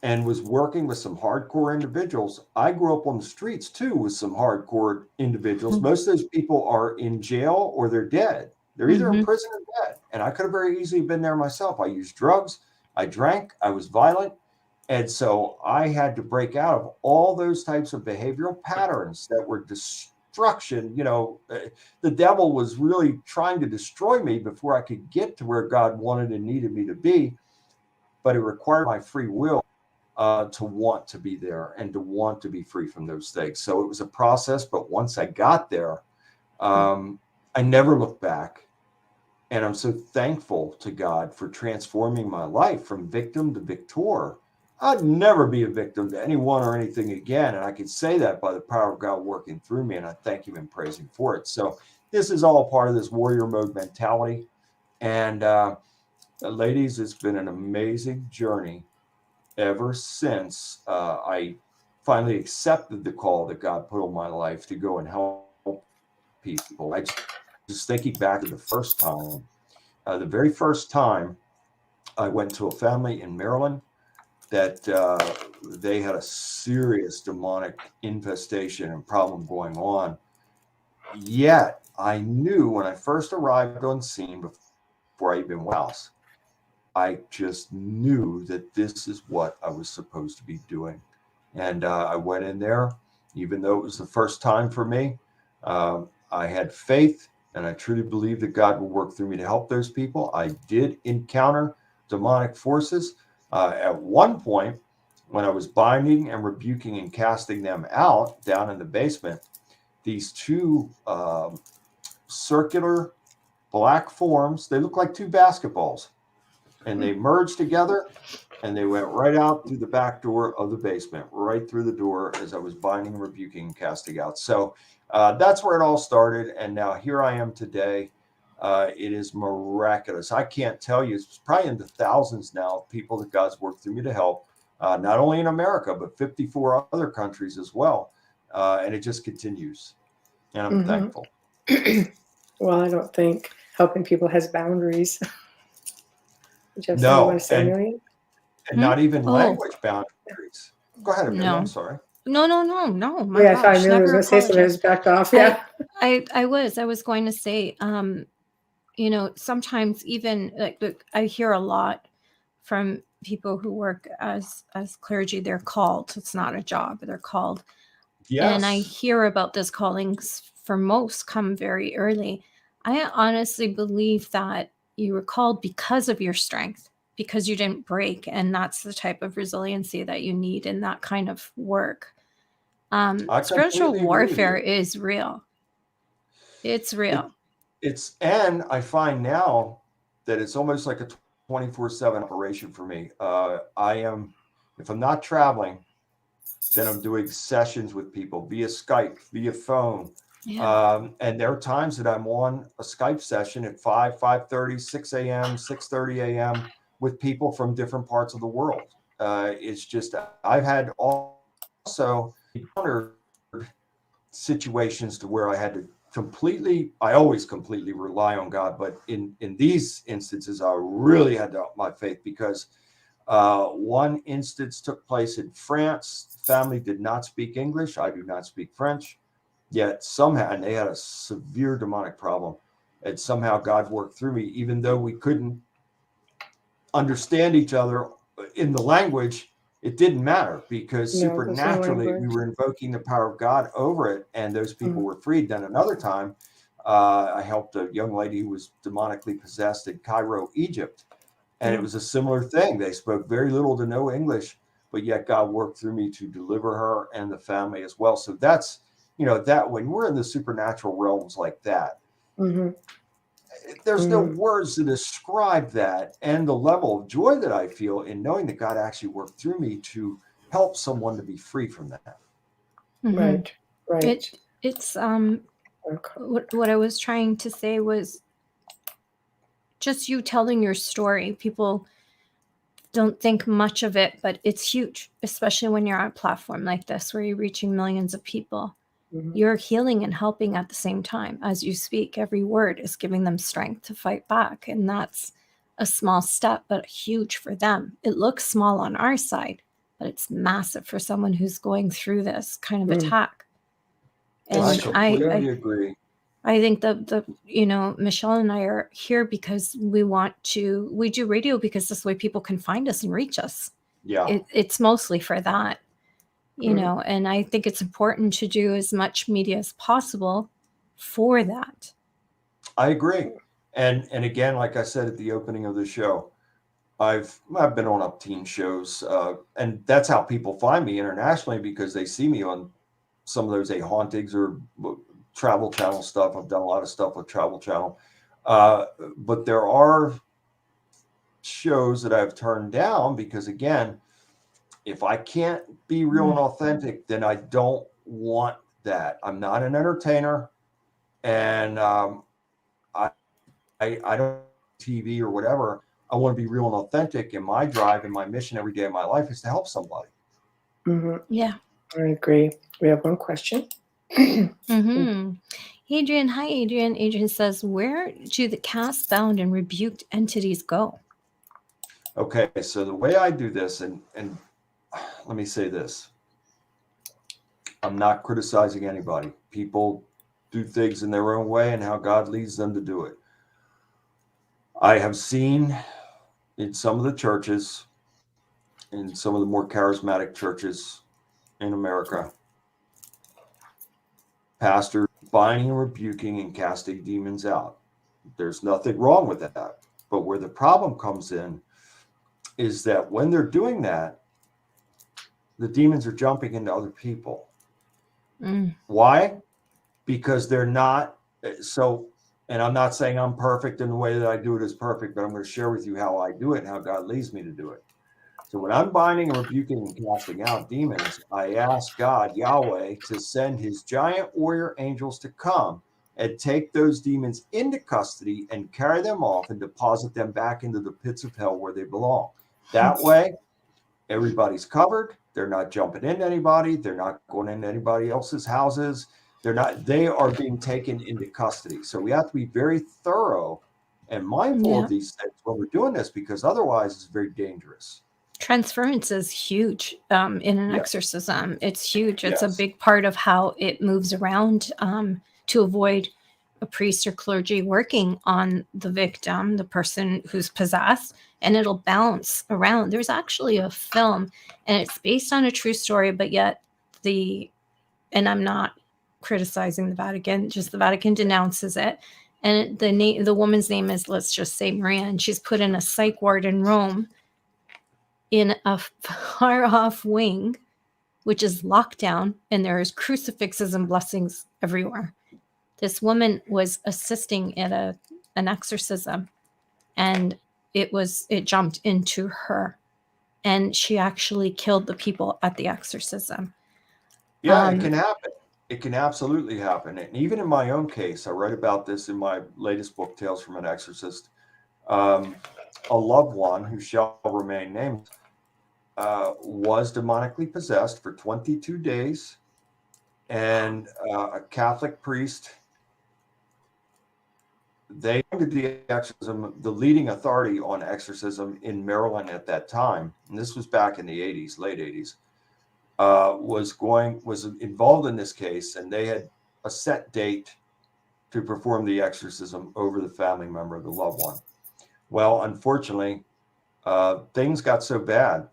and was working with some hardcore individuals, I grew up on the streets too with some hardcore individuals. Most of those people are in jail or they're dead. They're either in prison or dead. And I could have very easily been there myself. I used drugs, I drank, I was violent. And so I had to break out of all those types of behavioral patterns that were destruction. The devil was really trying to destroy me before I could get to where God wanted and needed me to be. But it required my free will to want to be there and to want to be free from those things. So it was a process. But once I got there, I never looked back. And I'm so thankful to God for transforming my life from victim to victor. I'd never be a victim to anyone or anything again. And I can say that by the power of God working through me. And I thank him and praise him for it. So this is all part of this warrior mode mentality. And ladies, it's been an amazing journey ever since I finally accepted the call that God put on my life to go and help people. I just thinking back to the first time, the very first time I went to a family in Maryland that they had a serious demonic infestation and problem going on. Yet I knew when I first arrived on scene before I even went house, I just knew that this is what I was supposed to be doing. And I went in there, even though it was the first time for me. I had faith, and I truly believed that God would work through me to help those people. I did encounter demonic forces. At one point, when I was binding and rebuking and casting them out down in the basement, these two circular black forms, they look like two basketballs, and they merged together, and they went right out through the back door of the basement, right through the door as I was binding, rebuking, and casting out. So that's where it all started. And now here I am today. It is miraculous. I can't tell you, it's probably in the thousands now of people that God's worked through me to help, not only in America, but 54 other countries as well. And it just continues. And I'm thankful. Well, I don't think helping people has boundaries. Did you have something you No, want to say, Amelia? and not even Oh. language boundaries. Go ahead, Amelia. No. I'm sorry. No. My Yeah, I thought gosh, Amelia was never going to say something. It was apologize. backed off. Yeah. I was going to say, sometimes even like I hear a lot from people who work as clergy. They're called. It's not a job. They're called. Yes. And I hear about those callings for most come very early. I honestly believe that you were called because of your strength, because you didn't break. And that's the type of resiliency that you need in that kind of work. I Spiritual completely agree with warfare you. is real. It's real. And I find now that it's almost like a 24/7 operation for me. If I'm not traveling, then I'm doing sessions with people via Skype, via phone. Yeah. And there are times that I'm on a Skype session at 5:30, 6 a.m., 6:30 a.m. with people from different parts of the world. It's just, I've had also encountered situations to where I had to I always completely rely on God, but in these instances, I really had to up my faith, because one instance took place in France. The family did not speak English. I do not speak French. Yet somehow, and they had a severe demonic problem, and somehow God worked through me, even though we couldn't understand each other in the language. It didn't matter, because supernaturally we were invoking the power of God over it, and those people were freed. Then another time, I helped a young lady who was demonically possessed in Cairo, Egypt. And it was a similar thing. They spoke very little to no English, but yet God worked through me to deliver her and the family as well. So that's, that when we're in the supernatural realms like that, there's no words to describe that, and the level of joy that I feel in knowing that God actually worked through me to help someone to be free from that. Right. It's what I was trying to say was just you telling your story. People don't think much of it, but it's huge, especially when you're on a platform like this where you're reaching millions of people. You're healing and helping at the same time. As you speak, every word is giving them strength to fight back. And that's a small step, but huge for them. It looks small on our side, but it's massive for someone who's going through this kind of attack. And I completely agree. I think Michelle and I are here because we do radio because this way people can find us and reach us. Yeah. It's mostly for that. And I think it's important to do as much media as possible for that. I agree. And again, like I said at the opening of the show, I've been on up teen shows, and that's how people find me internationally, because they see me on some of those hauntings or Travel Channel stuff. I've done a lot of stuff with Travel Channel, but there are shows that I've turned down because, again, if I can't be real and authentic, then I don't want that. I'm not an entertainer, and I don't TV or whatever. I want to be real and authentic, and my drive and my mission every day of my life is to help somebody. Yeah, I agree. We have one question. Adrian, hi Adrian. Adrian says, where do the cast bound and rebuked entities go? Okay, so the way I do this, and let me say this, I'm not criticizing anybody. People do things in their own way and how God leads them to do it. I have seen in some of the churches, in some of the more charismatic churches in America, pastors binding and rebuking and casting demons out. There's nothing wrong with that. But where the problem comes in is that when they're doing that, the demons are jumping into other people. Why? Because they're not so, and I'm not saying I'm perfect and the way that I do it is perfect, but I'm going to share with you how I do it and how God leads me to do it. So when I'm binding and rebuking and casting out demons, I ask God, Yahweh, to send his giant warrior angels to come and take those demons into custody and carry them off and deposit them back into the pits of hell where they belong. That way, everybody's covered. They're not jumping into anybody. They're not going into anybody else's houses. They are being taken into custody. So we have to be very thorough and mindful of these things when we're doing this, because otherwise it's very dangerous. Transference is huge in an exorcism. It's huge. It's a big part of how it moves around to avoid a priest or clergy working on the victim, the person who's possessed, and it'll bounce around. There's actually a film, and it's based on a true story, but yet and I'm not criticizing the Vatican, just the Vatican denounces it. And the woman's name is, let's just say, Maria, and she's put in a psych ward in Rome in a far off wing, which is locked down, and there's crucifixes and blessings everywhere. This woman was assisting at an exorcism, and it jumped into her, and she actually killed the people at the exorcism. Yeah, it can happen. It can absolutely happen. And even in my own case, I write about this in my latest book, Tales from an Exorcist. A loved one who shall remain named was demonically possessed for 22 days. And a Catholic priest, they did the exorcism, the leading authority on exorcism in Maryland at that time, and this was back in the 80s, late 80s, was involved in this case, and they had a set date to perform the exorcism over the family member of the loved one. Well, unfortunately, things got so bad.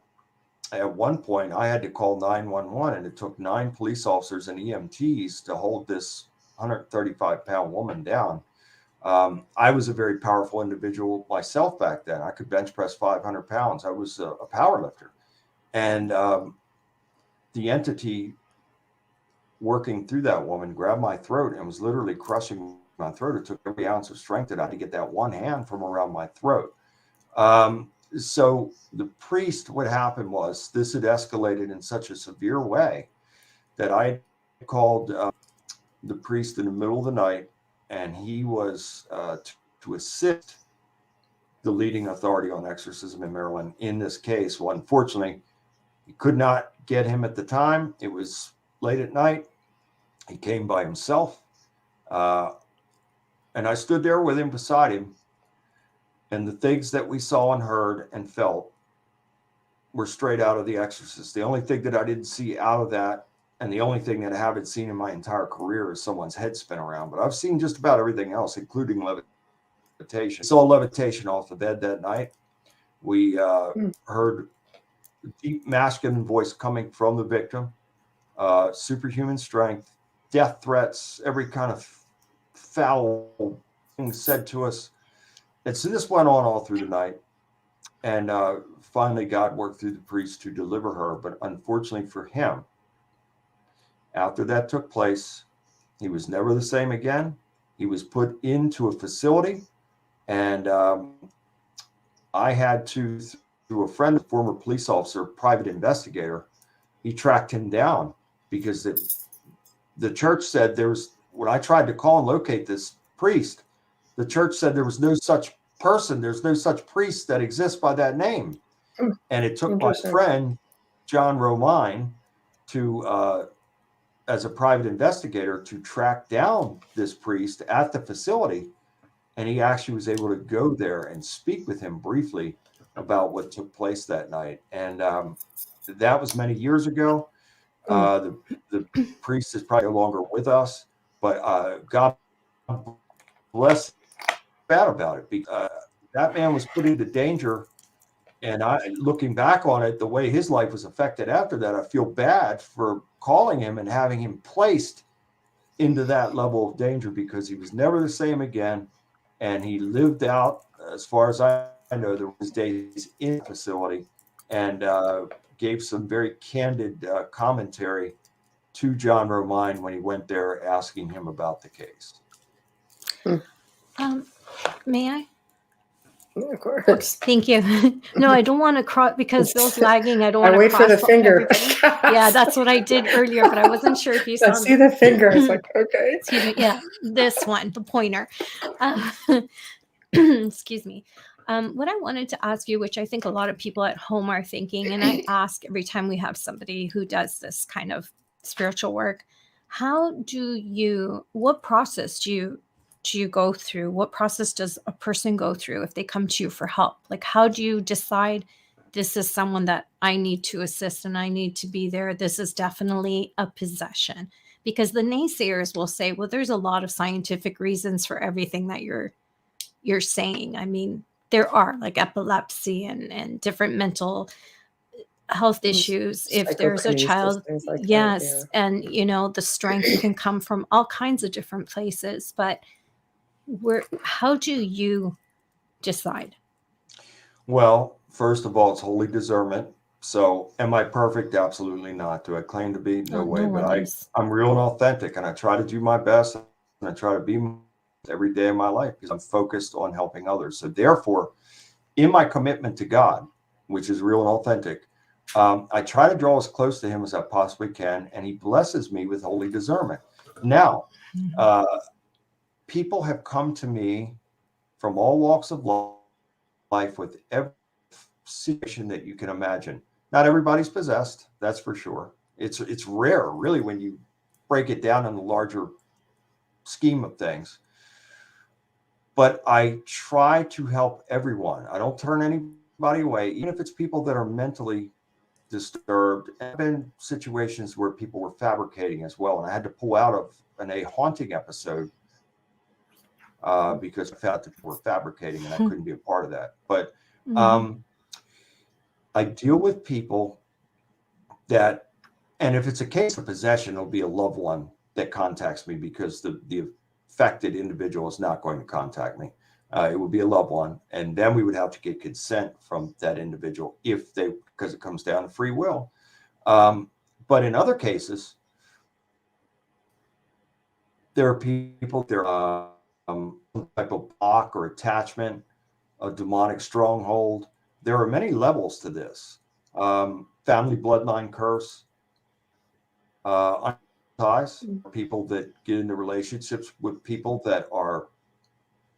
At one point, I had to call 911, and it took 9 police officers and EMTs to hold this 135-pound woman down. I was a very powerful individual myself back then. I could bench press 500 pounds. I was a power lifter. And the entity working through that woman grabbed my throat and was literally crushing my throat. It took every ounce of strength that I had to get that one hand from around my throat. So the priest, what happened was this had escalated in such a severe way that I called the priest in the middle of the night, and he was to assist the leading authority on exorcism in Maryland in this case. Well, unfortunately, he could not get him at the time. It was late at night. He came by himself. And I stood there with him, beside him. And the things that we saw and heard and felt were straight out of The Exorcist. The only thing that I didn't see out of that, and the only thing that I haven't seen in my entire career, is someone's head spin around. But I've seen just about everything else, including levitation. Saw levitation off the bed that night. We heard a deep masculine voice coming from the victim, superhuman strength, death threats, every kind of foul thing said to us. And so this went on all through the night. And finally, God worked through the priest to deliver her. But unfortunately for him, after that took place, he was never the same again. He was put into a facility. And I had to, through a friend, a former police officer, private investigator, he tracked him down because the church said when I tried to call and locate this priest, the church said there was no such person, there's no such priest that exists by that name. And it took my friend, John Romine, to, as a private investigator, to track down this priest at the facility. And he actually was able to go there and speak with him briefly about what took place that night. And that was many years ago. The priest is probably no longer with us, but God bless bad about it, because that man was put into danger And looking back on it, the way his life was affected after that, I feel bad for calling him and having him placed into that level of danger, because he was never the same again. And he lived out, as far as I know, there was days in the facility, and gave some very candid commentary to John Romine when he went there, asking him about the case. May I? Of course. Thank you. No, I don't want to cross because Bill's lagging. I don't want to wait for the cross finger. everybody. Yeah, that's what I did earlier, but I wasn't sure if you I saw see me. the finger. It's like, okay. Excuse me. Yeah, this one, the pointer. Excuse me. What I wanted to ask you, which I think a lot of people at home are thinking, and I ask every time we have somebody who does this kind of spiritual work, what process do you go through? What process does a person go through if they come to you for help? Like, how do you decide this is someone that I need to assist and I need to be there? This is definitely a possession. Because the naysayers will say, well, there's a lot of scientific reasons for everything that you're saying. I mean, there are, like epilepsy and different mental health issues. If there's a child, things like yes. that, And, the strength can come from all kinds of different places. But how do you decide? Well, first of all, it's holy discernment. So am I perfect? Absolutely not. Do I claim to be? No way. No But one is. I'm real and authentic, and I try to do my best, and I try to be every day of my life, because I'm focused on helping others. So therefore, in my commitment to God, which is real and authentic, I try to draw as close to him as I possibly can, and he blesses me with holy discernment. Now, people have come to me from all walks of life with every situation that you can imagine. Not everybody's possessed, that's for sure. It's rare, really, when you break it down in the larger scheme of things. But I try to help everyone. I don't turn anybody away, even if it's people that are mentally disturbed. There have been situations where people were fabricating as well, and I had to pull out of a haunting episode because I found that people were fabricating, and I couldn't be a part of that. But I deal with people that, and if it's a case of possession, it'll be a loved one that contacts me, because the affected individual is not going to contact me. It would be a loved one, and then we would have to get consent from that individual because it comes down to free will. But in other cases, there are people, some type of block or attachment, a demonic stronghold. There are many levels to this. Family bloodline curse, ties, people that get into relationships with people that are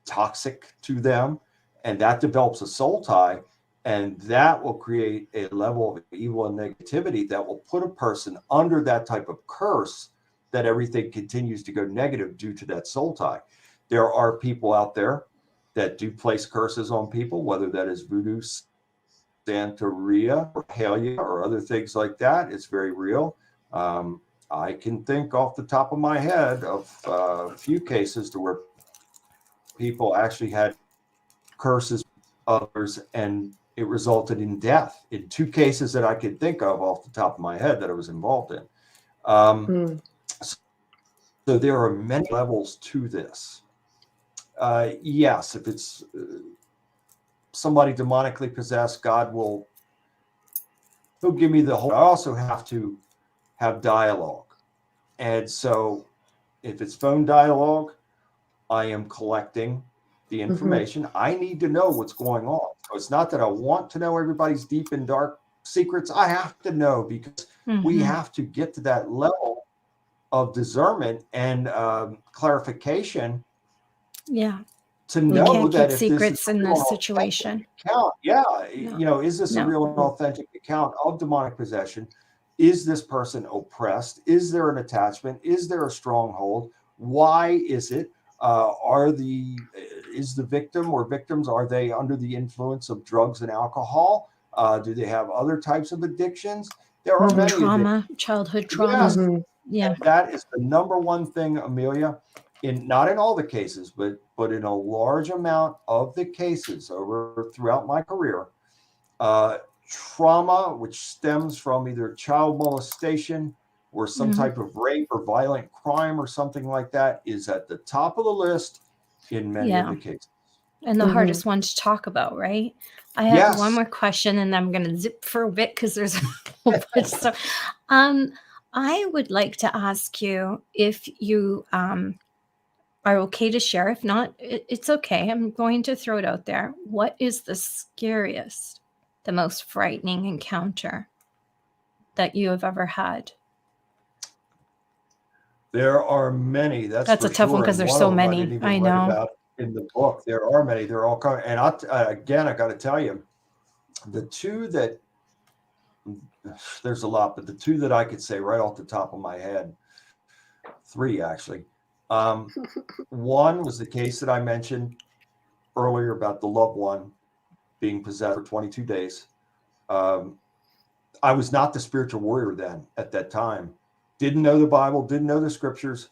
toxic to them, and that develops a soul tie, and that will create a level of evil and negativity that will put a person under that type of curse, that everything continues to go negative due to that soul tie. There are people out there that do place curses on people, whether that is voodoo, Santeria, or Halia, or other things like that. It's very real. I can think off the top of my head of a few cases to where people actually had curses others, and it resulted in death in 2 cases that I could think of off the top of my head that I was involved in. So there are many levels to this. Yes, if it's somebody demonically possessed, he'll give me the whole. I also have to have dialogue. And so if it's phone dialogue, I am collecting the information. I need to know what's going on. So it's not that I want to know everybody's deep and dark secrets. I have to know, because we have to get to that level of discernment and clarification. Yeah. To know that if secrets this is in this situation. Account, is this a real and authentic account of demonic possession? Is this person oppressed? Is there an attachment? Is there a stronghold? Why is it? Is the victim or victims, are they under the influence of drugs and alcohol? Do they have other types of addictions? There are many trauma, childhood trauma. Yes. Yeah. That is the number one thing, Amelia, not in all the cases, but in a large amount of the cases throughout my career, Trauma, which stems from either child molestation or some type of rape or violent crime or something like that, is at the top of the list in many of the cases. And the hardest one to talk about, right? I have one more question, and I'm going to zip for a bit because there's a whole bunch of stuff. I would like to ask you if you are okay to share. If not, it's okay. I'm going to throw it out there. What is the scariest, the most frightening encounter that you have ever had? There are many. That's a tough one because there's so many. I know. About in the book, there are many. They're all coming. And again, I got to tell you, the two that there's a lot, but the two that I could say right off the top of my head, three actually. One was the case that I mentioned earlier about the loved one being possessed for 22 days. I was not the spiritual warrior then at that time. Didn't know the Bible, didn't know the scriptures.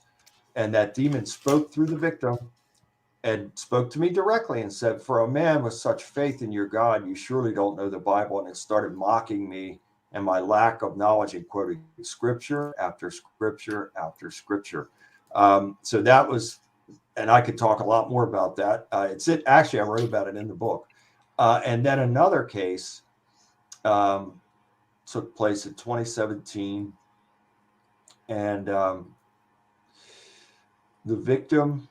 And that demon spoke through the victim and spoke to me directly and said, "For a man with such faith in your God, you surely don't know the Bible." And it started mocking me and my lack of knowledge and quoting scripture after scripture after scripture. So that was, and I could talk a lot more about that. Actually, I wrote about it in the book. And then another case took place in 2017. And the victim,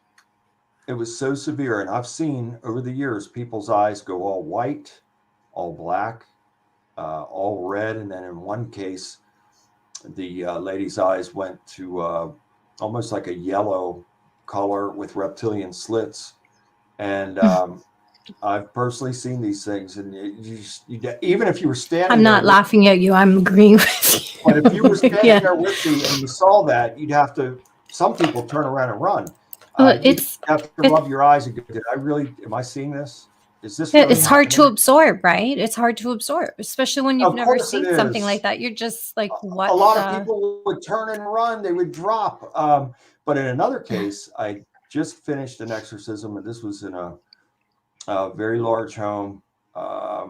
it was so severe. And I've seen over the years, people's eyes go all white, all black, all red. And then in one case, the lady's eyes went to almost like a yellow color with reptilian slits. And I've personally seen these things. And even if you were standing I'm not laughing at you. I'm agreeing with you. But if you were standing there with me and you saw that, you'd have to, some people turn around and run. You have to rub your eyes and go, am I seeing this? Is this really it's hard to absorb, right? It's hard to absorb, especially when you've never seen something like that. You're just like, what? A lot of people would turn and run. They would drop. But in another case, I just finished an exorcism, and this was in a very large home. I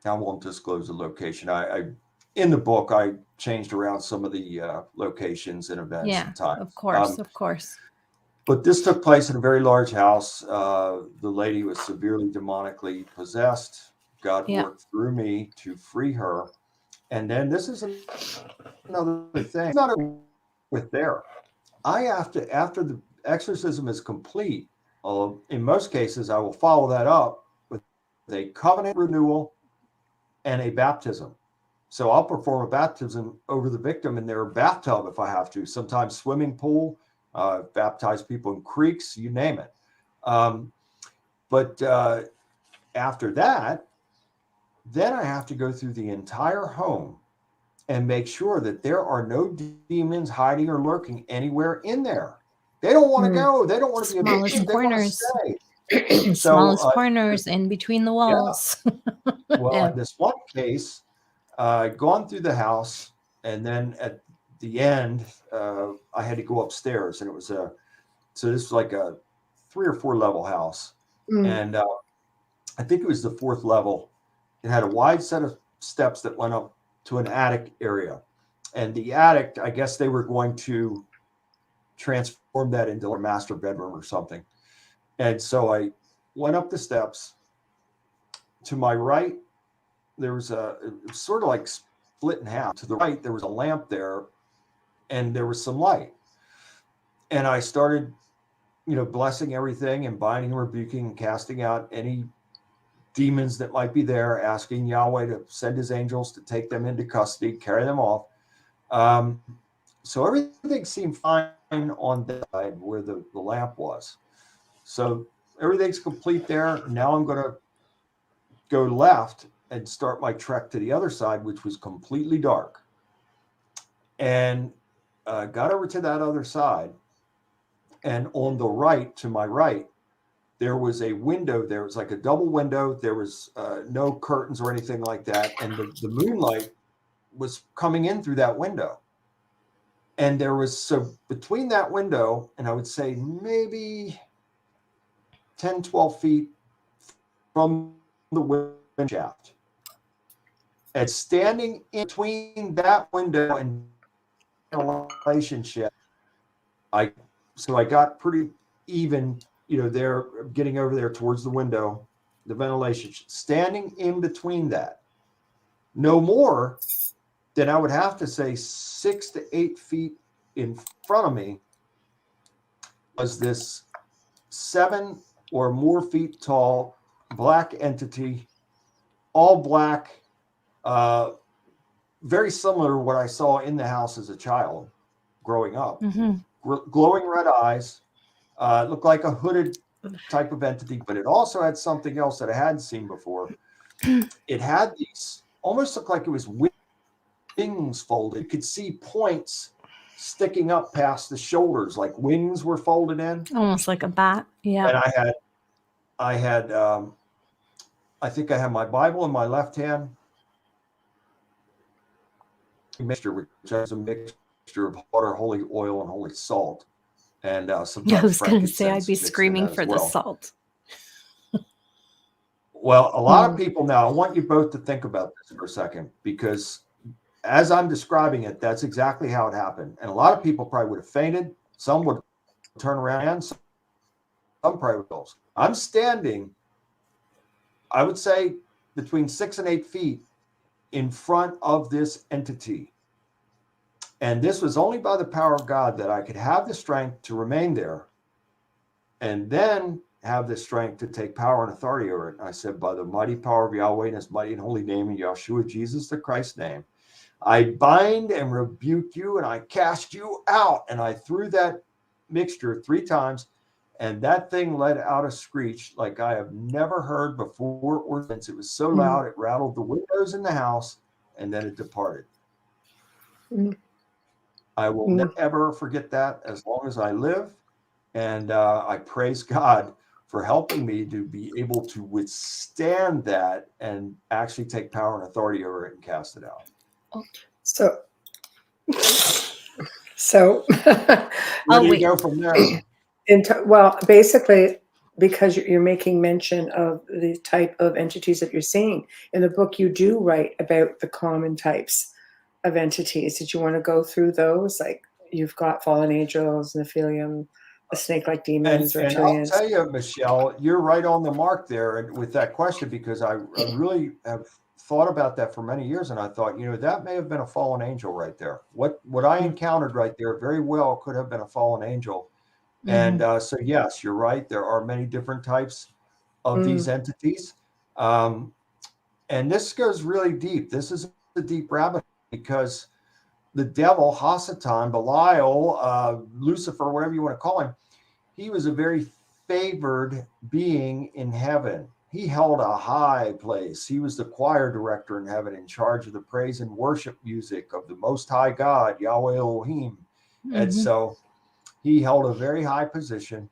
won't disclose the location. In the book, I changed around some of the locations and events and times. Of course. But this took place in a very large house. The lady was severely demonically possessed. God worked through me to free her. And then this is another thing. Not with there. After the exorcism is complete, in most cases, I will follow that up with a covenant renewal and a baptism. So I'll perform a baptism over the victim in their bathtub if I have to, sometimes swimming pool, baptize people in creeks, you name it. But after that, then I have to go through the entire home and make sure that there are no demons hiding or lurking anywhere in there. They don't want to go. They don't want to be smallest corners. Smallest corners in between the walls. Yeah. Well, in this one case, gone through the house, and then at the end, I had to go upstairs, and it was so this was like a 3 or 4 level house, and I think it was the 4th level. It had a wide set of steps that went up to an attic area, and the attic, I guess they were going to transform that into a master bedroom or something. And so I went up the steps. To my right, there was it was sort of like split in half. To the right, there was a lamp there, and there was some light. And I started, blessing everything and binding and rebuking and casting out any demons that might be there, asking Yahweh to send his angels to take them into custody, carry them off. So everything seemed fine on that side where the lamp was. So everything's complete there. Now I'm going to go left and start my trek to the other side, which was completely dark. And got over to that other side. And on the right, to my right, there was a window. There was like a double window. There was no curtains or anything like that. And the moonlight was coming in through that window. And there was, so between that window, and I would say maybe 10, 12 feet from the window shaft, And standing in between that window and relationship, I got pretty even, there, getting over there towards the window, the ventilation, standing in between that, no more than I would have to say 6 to 8 feet in front of me was this 7 or more feet tall black entity, all black, very similar to what I saw in the house as a child growing up. Glowing red eyes, looked like a hooded type of entity, but it also had something else that I hadn't seen before. It had these, almost looked like it was wings folded. You could see points sticking up past the shoulders, like wings were folded in. Almost like a bat. Yeah. And I think I had my Bible in my left hand, mixture, which is a mixture of water, holy oil, and holy salt. And sometimes I was going to say I'd be screaming for the salt. Well, a lot of people now, I want you both to think about this for a second, because as I'm describing it, that's exactly how it happened. And a lot of people probably would have fainted. Some would turn around, and some probably would. I'm standing, I would say, between 6 and 8 feet in front of this entity. And this was only by the power of God that I could have the strength to remain there and then have the strength to take power and authority over it. And I said, by the mighty power of Yahweh and his mighty and holy name, in Yahshua, Jesus the Christ's name, I bind and rebuke you, and I cast you out. And I threw that mixture 3 times, and that thing let out a screech like I have never heard before or since. It was so loud, it rattled the windows in the house, and then it departed. I will never ever forget that as long as I live. And I praise God for helping me to be able to withstand that and actually take power and authority over it and cast it out. So where do you go from there? Well, basically, because you're making mention of the type of entities that you're seeing in the book, you do write about the common types of entities. Did you want to go through those? Like, you've got fallen angels, Nephilim, the snake-like demons, and I'll tell you, Michelle, you're right on the mark there with that question, because I really have thought about that for many years, and I thought, that may have been a fallen angel right there. What I encountered right there very well could have been a fallen angel. And so, yes, you're right. There are many different types of these entities. And this goes really deep. This is a deep rabbit hole, because the devil, Hasatan, Belial, Lucifer, whatever you want to call him, he was a very favored being in heaven. He held a high place. He was the choir director in heaven, in charge of the praise and worship music of the Most High God, Yahweh Elohim. And so he held a very high position,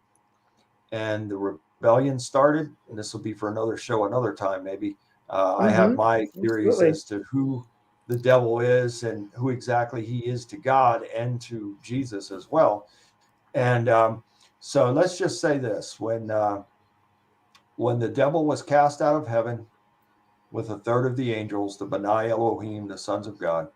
and the rebellion started. And this will be for another show, another time, maybe. I have my theories as to who the devil is and who exactly he is to God and to Jesus as well. And so let's just say this: when the devil was cast out of heaven with a third of the angels, the Benai Elohim, the sons of God,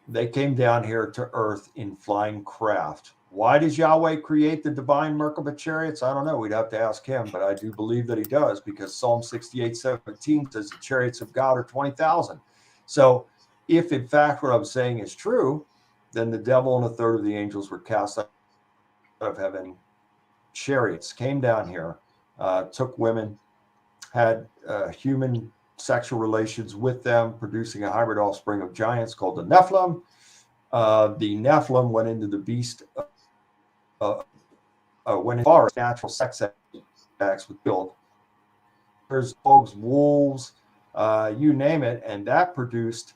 they came down here to earth in flying craft. Why does Yahweh create the divine Merkabah chariots? I don't know. We'd have to ask him, but I do believe that he does, because Psalm 68:17 says the chariots of God are 20,000. So if in fact what I'm saying is true, then the devil and a third of the angels were cast out of heaven. Chariots came down here, took women, had human sexual relations with them, producing a hybrid offspring of giants called the Nephilim. The Nephilim went into the beast, went as far as natural sex acts with build. There's dogs, wolves, you name it, and that produced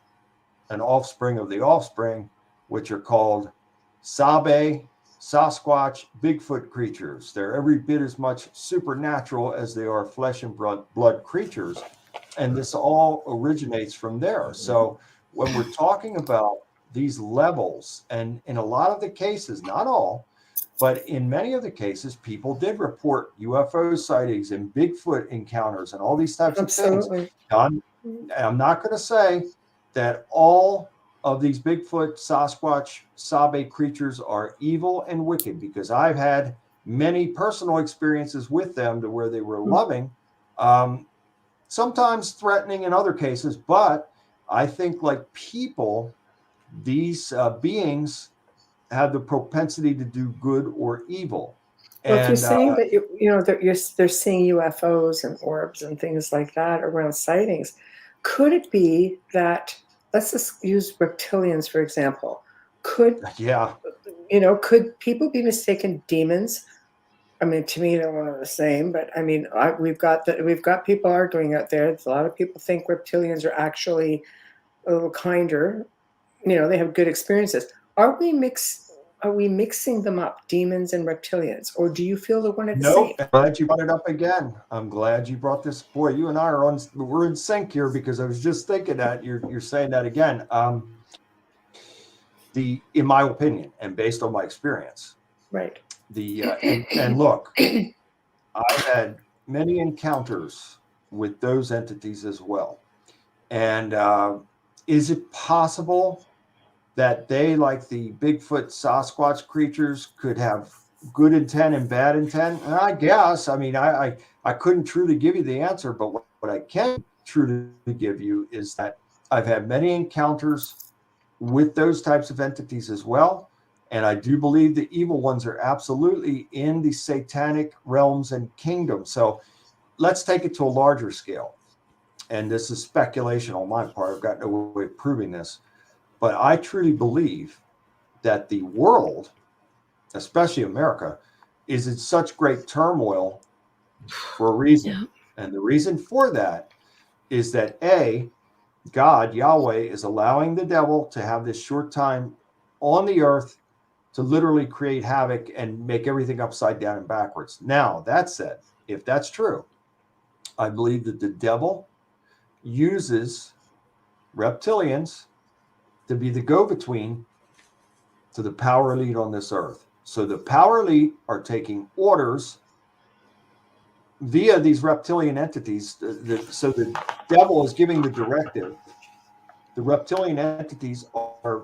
an offspring of the offspring, which are called Sabe, Sasquatch, Bigfoot creatures. They're every bit as much supernatural as they are flesh and blood creatures. And this all originates from there. So when we're talking about these levels, and in a lot of the cases, not all, but in many of the cases, people did report UFO sightings and Bigfoot encounters and all these types of things. I'm not going to say that all of these Bigfoot, Sasquatch, Sabe creatures are evil and wicked, because I've had many personal experiences with them to where they were loving, sometimes threatening in other cases. But I think, like people, these beings have the propensity to do good or evil. Well, if you're And saying that they're seeing UFOs and orbs and things like that around sightings, could it be that, let's just use reptilians for example? Could people be mistaken demons? I mean, to me, they're one and the same. But I mean, we've got people arguing out there. A lot of people think reptilians are actually a little kinder. They have good experiences. Are we mixing them up, demons and reptilians, or do you feel they're one and the same? I'm glad you brought it up again. I'm glad you brought this. Boy, you and I we're in sync here, because I was just thinking that you're saying that again. In my opinion, and based on my experience, right. And look, I've had many encounters with those entities as well. And is it possible that they, like the Bigfoot, Sasquatch creatures, could have good intent and bad intent? And I guess, I mean, I couldn't truly give you the answer, but what I can truly give you is that I've had many encounters with those types of entities as well. And I do believe the evil ones are absolutely in the satanic realms and kingdoms. So let's take it to a larger scale. And this is speculation on my part. I've got no way of proving this. But I truly believe that the world, especially America, is in such great turmoil for a reason. Yeah. And the reason for that is that God, Yahweh, is allowing the devil to have this short time on the earth to literally create havoc and make everything upside down and backwards. Now, that said, if that's true, I believe that the devil uses reptilians to be the go-between to the power elite on this earth. So the power elite are taking orders via these reptilian entities. So the devil is giving the directive. The reptilian entities are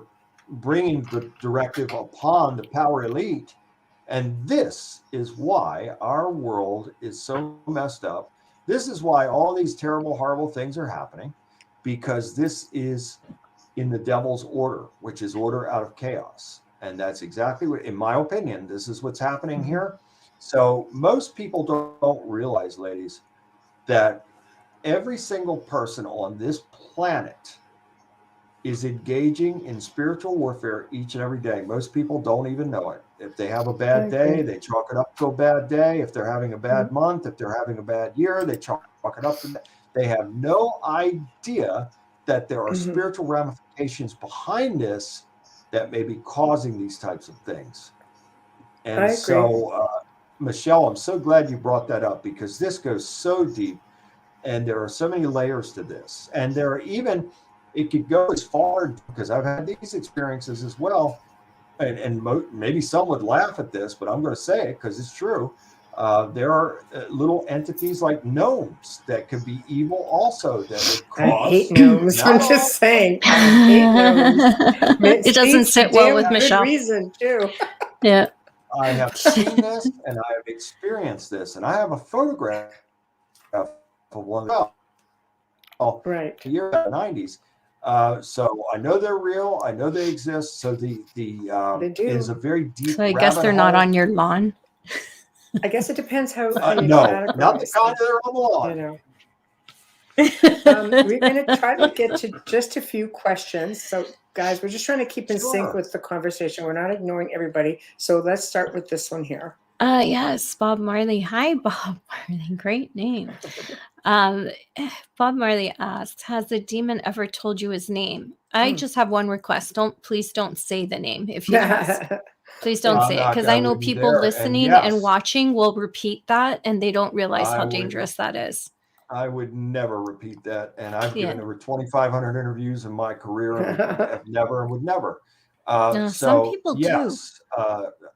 bringing the directive upon the power elite. And this is why our world is so messed up. This is why all these terrible, horrible things are happening, because this is in the devil's order, which is order out of chaos. And that's exactly what, in my opinion, this is what's happening here. So most people don't realize, ladies, that every single person on this planet is engaging in spiritual warfare each and every day. Most people don't even know it. If they have a bad day, they chalk it up to a bad day. If they're having a bad month, if they're having a bad year, they chalk it up to that. They have no idea that there are spiritual ramifications behind this that may be causing these types of things. And so, Michelle, I'm so glad you brought that up, because this goes so deep and there are so many layers to this. And there are even, it could go as far, because I've had these experiences as well. And maybe some would laugh at this, but I'm going to say it because it's true. There are little entities like gnomes that could be evil also. That would cause. I hate gnomes. I'm just saying. I hate gnomes. It doesn't sit well with Michelle. Good reason too. Yeah. I have seen this and I have experienced this, and I have a photograph of one of the year 90s. So I know they're real. I know they exist. So the is a very deep. So I guess they're not on your lawn. I guess it depends how you no, not the kind that are on the lawn. We're going to try to get to just a few questions. So, guys, we're just trying to keep in sync with the conversation. We're not ignoring everybody. So let's start with this one here. Yes, Bob Marley. Hi, Bob Marley. Great name. Bob Marley asked, has the demon ever told you his name? I just have one request. Please don't say the name if he has. Please don't say it, because I know people listening and watching will repeat that, and they don't realize how dangerous that is. I would never repeat that, and I've given over 2,500 interviews in my career, and have never and would never. No, some people do.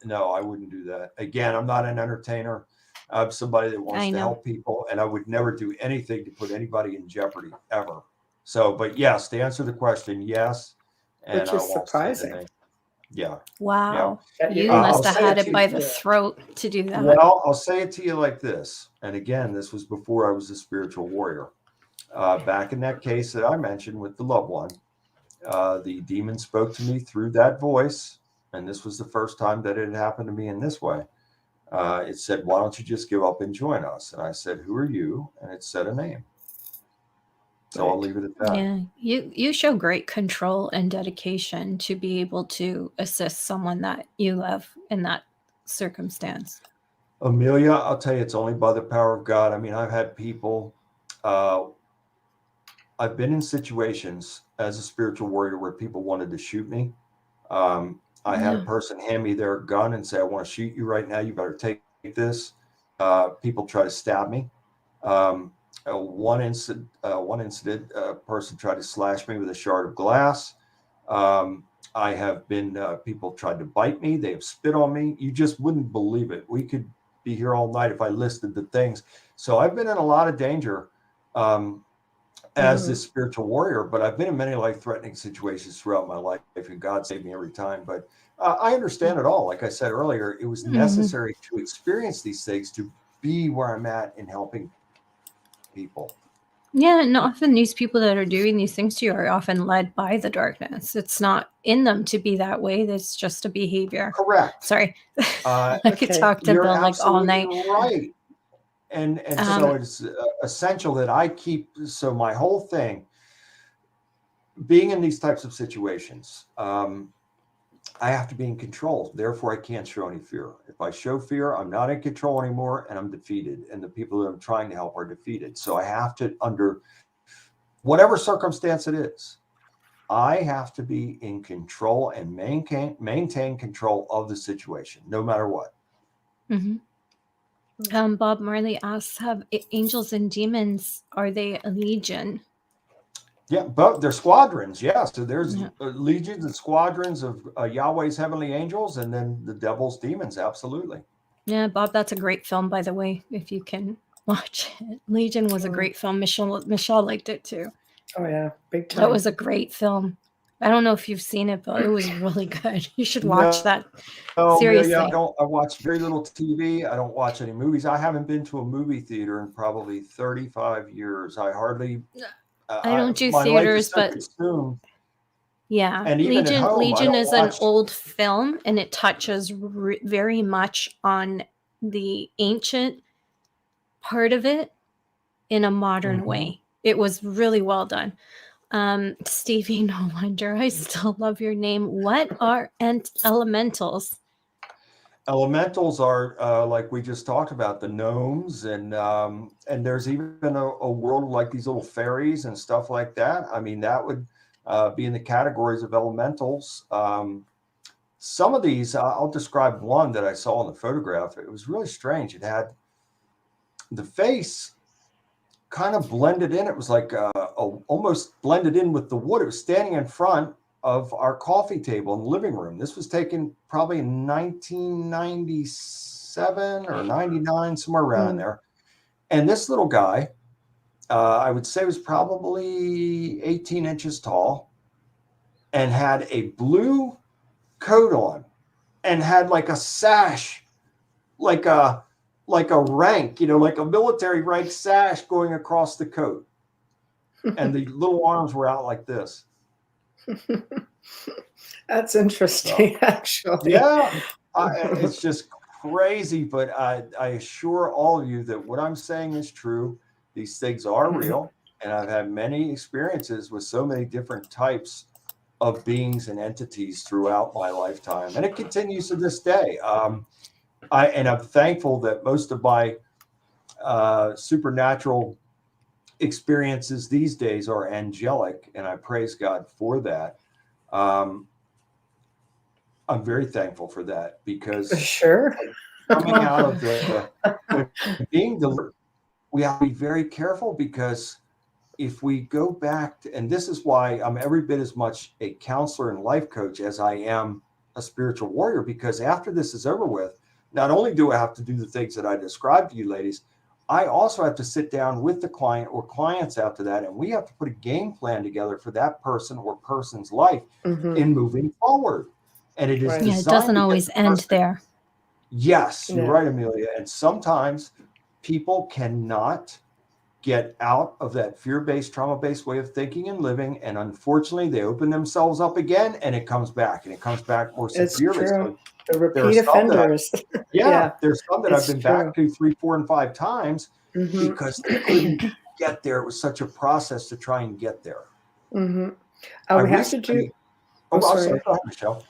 No, I wouldn't do that. Again, I'm not an entertainer. I'm somebody that wants to help people, and I would never do anything to put anybody in jeopardy ever. So, but yes, to answer the question, yes. And Which I is won't say the surprising. name. Yeah. Wow. That You you're must I'll have say had it it to by you. the Yeah. throat to do that. Well, I'll say it to you like this. And again, this was before I was a spiritual warrior. Back in that case that I mentioned with the loved one, the demon spoke to me through that voice. And this was the first time that it had happened to me in this way. It said, "Why don't you just give up and join us?" And I said, "Who are you?" And it said a name. So I'll Right. leave it at that. Yeah, you show great control and dedication to be able to assist someone that you love in that circumstance. Amelia, I'll tell you, it's only by the power of God. I mean, I've had people, I've been in situations as a spiritual warrior where people wanted to shoot me. I had a Yeah. person hand me their gun and say, "I want to shoot you right now. You better take this." People try to stab me. One incident, a person tried to slash me with a shard of glass. I have been, people tried to bite me. They have spit on me. You just wouldn't believe it. We could be here all night if I listed the things. So I've been in a lot of danger as this spiritual warrior, but I've been in many life-threatening situations throughout my life, and God saved me every time. But I understand it all. Like I said earlier, it was necessary to experience these things to be where I'm at in helping people. Yeah, and often these people that are doing these things to you are often led by the darkness. It's not in them to be that way. It's just a behavior. Correct. Sorry. I could Okay. talk to You're Bill like all absolutely night. right. And so it's essential that I keep, so my whole thing, being in these types of situations, I have to be in control. Therefore, I can't show any fear. If I show fear, I'm not in control anymore, and I'm defeated. And the people that I'm trying to help are defeated. So I have to, under whatever circumstance it is, I have to be in control and maintain control of the situation, no matter what. Bob Marley asks, have angels and demons, are they a legion? Yeah, but they're squadrons. Yeah, so there's Yeah. legions and squadrons of Yahweh's heavenly angels, and then the devil's demons. Absolutely. Yeah, Bob, that's a great film, by the way, if you can watch it. Legion was a great film. Michelle liked it too. Oh yeah, big time. That was a great film. I don't know if you've seen it, but it was really good. You should watch that. Seriously. Yeah, I watch very little TV. I don't watch any movies. I haven't been to a movie theater in probably 35 years. I hardly. I don't do my theaters, life but is so consumed. yeah, And even at home, Legion I don't is an watch. old film, and it touches very much on the ancient part of it in a modern way. It was really well done. Stevie, no wonder I still love your name. What are elementals? Elementals are like we just talked about, the gnomes, and there's even a world like these little fairies and stuff like that. I mean, that would be in the categories of elementals. Some of these, I'll describe one that I saw in the photograph. It was really strange. It had the face kind of blended in. It was like almost blended in with the wood. It was standing in front of our coffee table in the living room. This was taken probably in 1997 or 99, somewhere around in there. And this little guy, I would say was probably 18 inches tall and had a blue coat on and had like a sash, like a rank, like a military rank sash going across the coat. And the little arms were out like this. That's interesting, actually. Yeah, it's just crazy, but I assure all of you that what I'm saying is true. These things are real, and I've had many experiences with so many different types of beings and entities throughout my lifetime, and it continues to this day. I'm thankful that most of my supernatural experiences these days are angelic, and I praise God for that. I'm very thankful for that, because Sure. coming out of the being delivered, we have to be very careful, because if we go back to, and this is why I'm every bit as much a counselor and life coach as I am a spiritual warrior, because after this is over with, not only do I have to do the things that I described to you ladies, I also have to sit down with the client or clients after that, and we have to put a game plan together for that person or person's life in moving forward. And it is Right. Yeah, it designed doesn't to get always the end person- there. Yes, you're Yeah. right, Amelia. And sometimes people cannot get out of that fear-based, trauma-based way of thinking and living. And unfortunately, they open themselves up again, and it comes back, and it comes back more It's severely. true. So The there are repeat some that offenders. Yeah, there's some that I've it's been true. back to 3, 4, and 5 times Mhm. because they couldn't get there. It was such a process to try and get there. Mhm. I We have to recently- do. Oh, I'm I'm sorry. sorry. Go ahead, Michelle.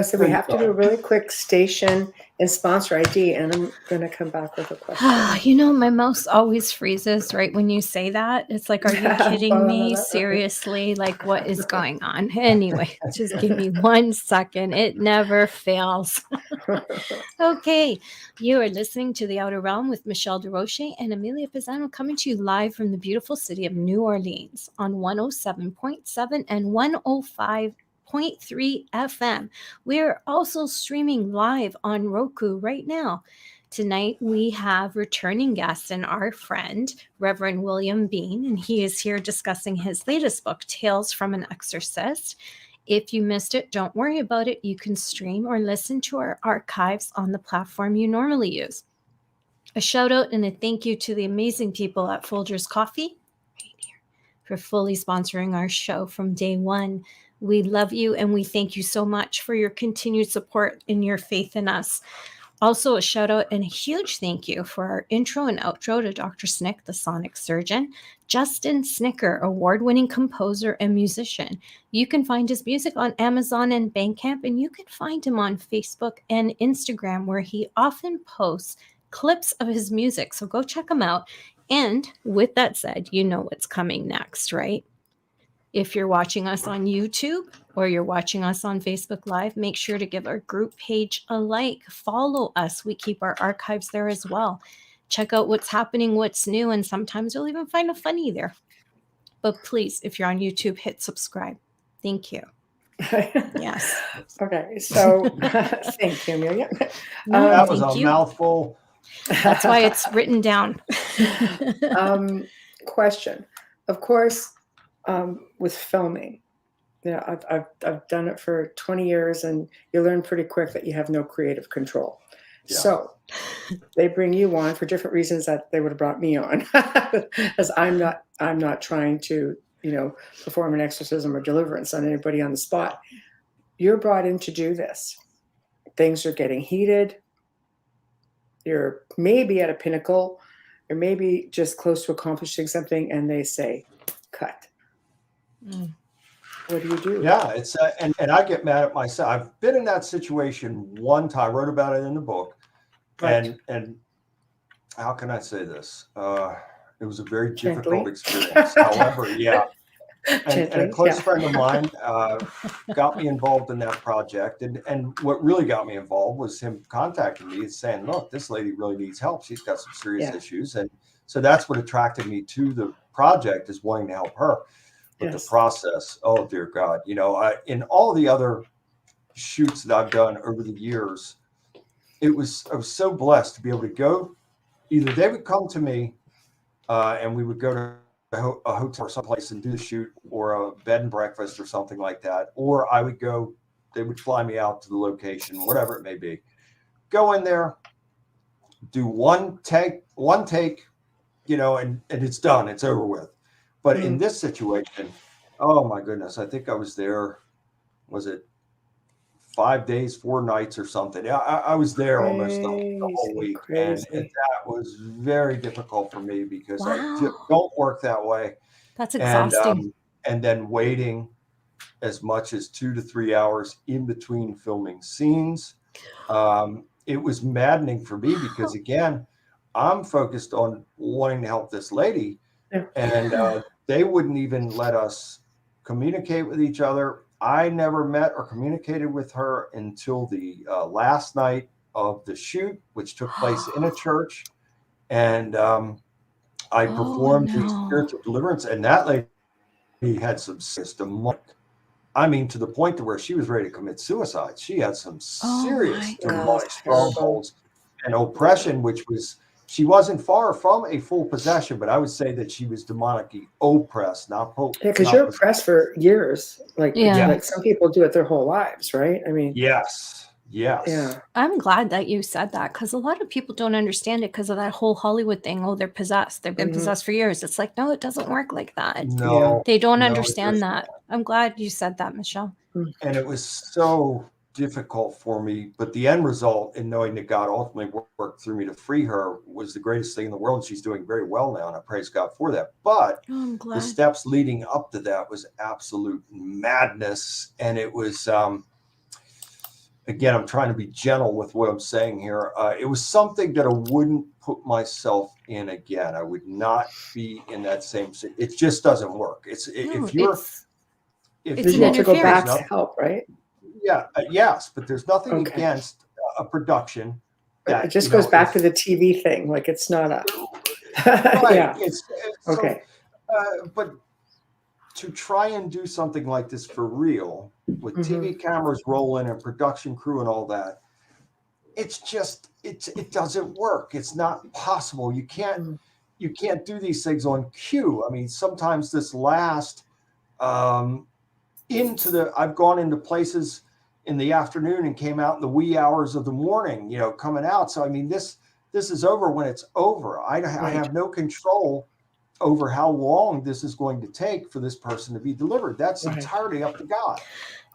So we have to do a really quick station and sponsor ID, and I'm going to come back with a question. You know, my mouth always freezes right when you say that. It's like, are you kidding me? Seriously? Like, what is going on? Anyway, just give me 1 second. It never fails. Okay, you are listening to The Outer Realm with Michelle DeRoche and Amelia Pisano, coming to you live from the beautiful city of New Orleans on 107.7 and 105.3 FM. We're also streaming live on Roku right now. Tonight, we have returning guest and our friend, Reverend William Bean, and he is here discussing his latest book, Tales from an Exorcist. If you missed it, don't worry about it. You can stream or listen to our archives on the platform you normally use. A shout out and a thank you to the amazing people at Folgers Coffee for fully sponsoring our show from day one. We love you and we thank you so much for your continued support and your faith in us. Also, a shout out and a huge thank you for our intro and outro to Dr. Snick, the sonic surgeon, Justin Snicker, award-winning composer and musician. You can find his music on Amazon and Bandcamp, and you can find him on Facebook and Instagram, where he often posts clips of his music. So go check him out. And with that said, you know what's coming next, right? If you're watching us on YouTube or you're watching us on Facebook Live, make sure to give our group page a like. Follow us. We keep our archives there as well. Check out what's happening, what's new, and sometimes you'll even find a funny there. But please, if you're on YouTube, hit subscribe. Thank you. Yes. Okay, so thank you, Amelia. No, That was thank a you. mouthful. That's why it's written down. Question. Of course, with filming, I've done it for 20 years, and you learn pretty quick that you have no creative control. Yeah. So they bring you on for different reasons that they would have brought me on, as I'm not trying to perform an exorcism or deliverance on anybody on the spot. You're brought in to do this. Things are getting heated. You're maybe at a pinnacle, or maybe just close to accomplishing something, and they say, cut. What do you do? Yeah, it's and I get mad at myself. I've been in that situation one time. I wrote about it in the book, Right. and how can I say this? It was a very Gently. difficult experience. However, yeah, and a close friend of mine got me involved in that project, and what really got me involved was him contacting me and saying, "Look, this lady really needs help. She's got some serious issues," and so that's what attracted me to the project, is wanting to help her. But the process, oh dear God, in all the other shoots that I've done over the years, I was so blessed to be able to go. Either they would come to me, and we would go to a hotel or someplace and do the shoot, or a bed and breakfast or something like that, or I would go. They would fly me out to the location, whatever it may be. Go in there, do one take, and it's done. It's over with. But in this situation, oh my goodness, I think I was there, was it 5 days, 4 nights or something? I was there almost the whole week. And that was very difficult for me because I don't work that way. That's exhausting. And then waiting as much as 2 to 3 hours in between filming scenes. It was maddening for me because, again, I'm focused on wanting to help this lady. And they wouldn't even let us communicate with each other. I never met or communicated with her until the last night of the shoot, which took place in a church. And I performed the spiritual deliverance, and that lady had some demonic, to the point to where she was ready to commit suicide. She had some serious demonic strongholds and oppression, which was she wasn't far from a full possession, but I would say that she was demonically oppressed, not Yeah, because you're oppressed for years. Like some people do it their whole lives, right? I mean, yes. Yeah. I'm glad that you said that, because a lot of people don't understand it because of that whole Hollywood thing. Oh, they're possessed. They've been possessed for years. It's like, no, it doesn't work like that. No, they don't understand that. I'm glad you said that, Michelle. And it was so difficult for me, but the end result in knowing that God ultimately worked through me to free her was the greatest thing in the world. She's doing very well now, and I praise God for that. But I'm glad. the steps leading up to that was absolute madness, and it was again, I'm trying to be gentle with what I'm saying here. It was something that I wouldn't put myself in again. I would not be in that same. It just doesn't work. If you have to go back to help, right? Yeah, yes, but there's nothing against a production. It just goes back to the TV thing. Like, it's not a right. Okay. But to try and do something like this for real, with TV cameras rolling and production crew and all that, it doesn't work. It's not possible. You can't do these things on cue. I mean, sometimes this lasts I've gone into places in the afternoon and came out in the wee hours of the morning, coming out. So, I mean, this is over when it's over. I have no control over how long this is going to take for this person to be delivered. That's entirely up to God.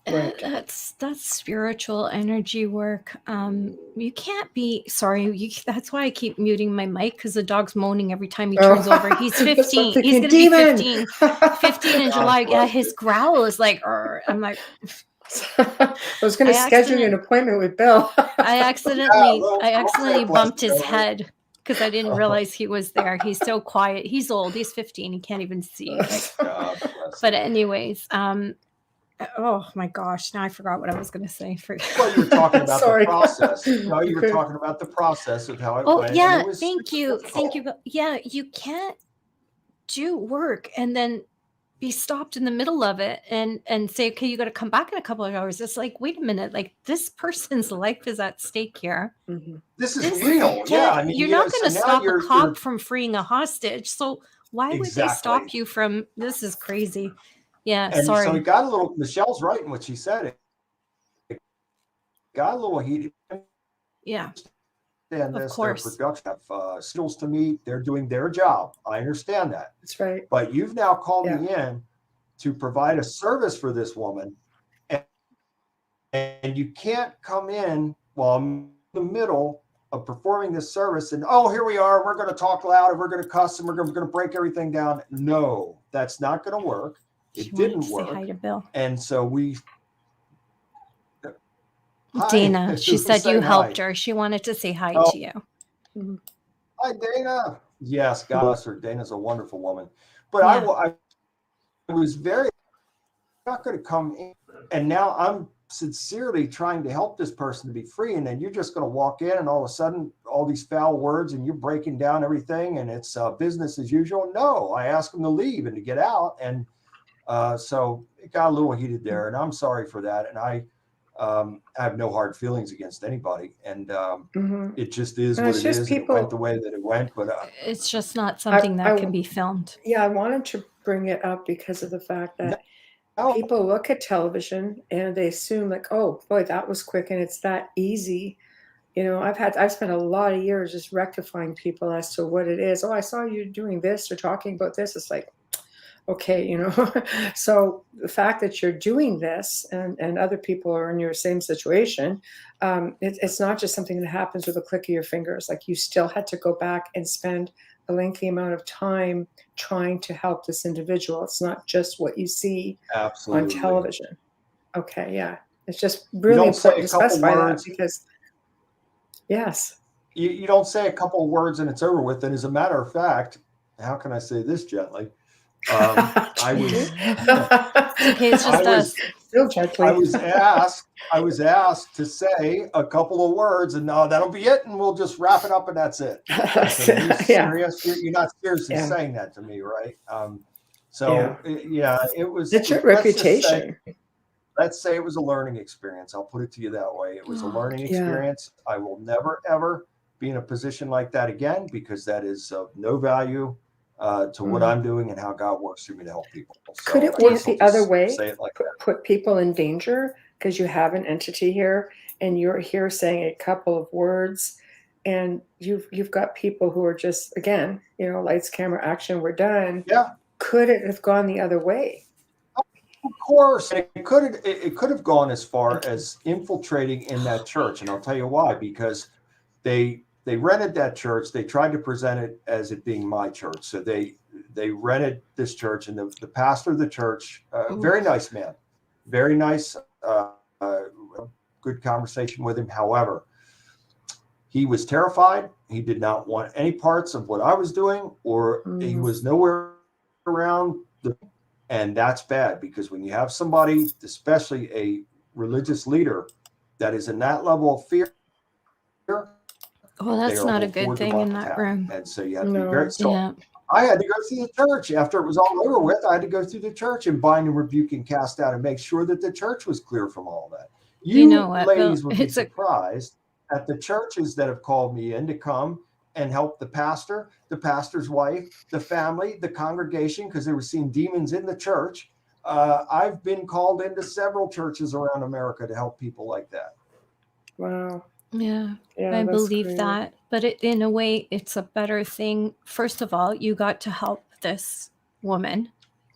Right. That's spiritual energy work. You can't be sorry. That's why I keep muting my mic, because the dog's moaning every time he turns over. He's 15. He's going to be 15. 15 in July. Yeah, his growl is like, I'm like. I was going to schedule an appointment with Bill. I accidentally bumped his head because I didn't realize he was there. He's so quiet. He's old. He's 15. He can't even see. But anyways, oh my gosh! Now I forgot what I was going to say. Well, you were talking about the process. No, you were talking about the process of how it went. Oh yeah, thank you. Yeah, you can't do work and then be stopped in the middle of it and say, okay, you got to come back in a couple of hours. It's like, wait a minute, like, this person's life is at stake here. This is real. Yeah, I mean, you're not going to stop a cop from freeing a hostage. So why would they stop you from? This is crazy. Yeah, and sorry. So it got a little. Michelle's right in what she said. It got a little heated. Yeah. And this, their production have skills to meet. They're doing their job. I understand that. That's right. But you've now called me in to provide a service for this woman, and you can't come in while I'm in the middle of performing this service and, oh, here we are. We're going to talk loud and we're going to cuss and we're going to break everything down. No, that's not going to work. It didn't work. Say hi to Bill. And so we. Dana, she said you helped her. She wanted to say hi to you. Hi, Dana. Yes, God bless her. Dana's a wonderful woman. But I was not going to come in. And now I'm sincerely trying to help this person to be free. And then you're just going to walk in and all of a sudden, all these foul words and you're breaking down everything and it's business as usual. No, I asked them to leave and to get out. And so it got a little heated there. And I'm sorry for that. And I have no hard feelings against anybody, and it just is what it is. It went the way that it went, but it's just not something that can be filmed. Yeah, I wanted to bring it up because of the fact that people look at television and they assume like, oh boy, that was quick and it's that easy. I've spent a lot of years just rectifying people as to what it is. Oh, I saw you doing this or talking about this. It's like, okay, so the fact that you're doing this and other people are in your same situation, it's not just something that happens with a click of your fingers. Like, you still had to go back and spend a lengthy amount of time trying to help this individual. It's not just what you see on television. Okay, yeah. It's just really important to specify that because, yes. You don't say a couple of words and it's over with. And as a matter of fact, how can I say this gently? I was asked to say a couple of words and that'll be it and we'll just wrap it up and that's it. Serious? You're not seriously saying that to me, right? It was. It's your reputation. Let's say it was a learning experience. I'll put it to you that way. It was a learning experience. I will never ever be in a position like that again, because that is of no value to what I'm doing and how God works through me to help people. So Could it I work guess I'll the other just way? say it like that. Put people in danger because you have an entity here and you're here saying a couple of words, and you've got people who are just, again, lights, camera, action, we're done. Yeah. Could it have gone the other way? Of course, and it could have gone as far as infiltrating in that church, and I'll tell you why. Because they rented that church. They tried to present it as it being my church. So they rented this church, and the pastor of the church, very nice man, very nice, good conversation with him. However, he was terrified. He did not want any parts of what I was doing, or he was nowhere around and that's bad, because when you have somebody, especially a religious leader, that is in that level of fear, Well, that's not a good thing in that room. And so you have to be very strong. Yeah. I had to go through the church after it was all over with. I had to go through the church and bind and rebuke and cast out and make sure that the church was clear from all that. You know what, ladies Bill? would be surprised at the churches that have called me in to come and help the pastor, the pastor's wife, the family, the congregation, because they were seeing demons in the church. I've been called into several churches around America to help people like that. Wow. Yeah, Yeah, I that's believe great. that. But in a way, it's a better thing. First of all, you got to help this woman,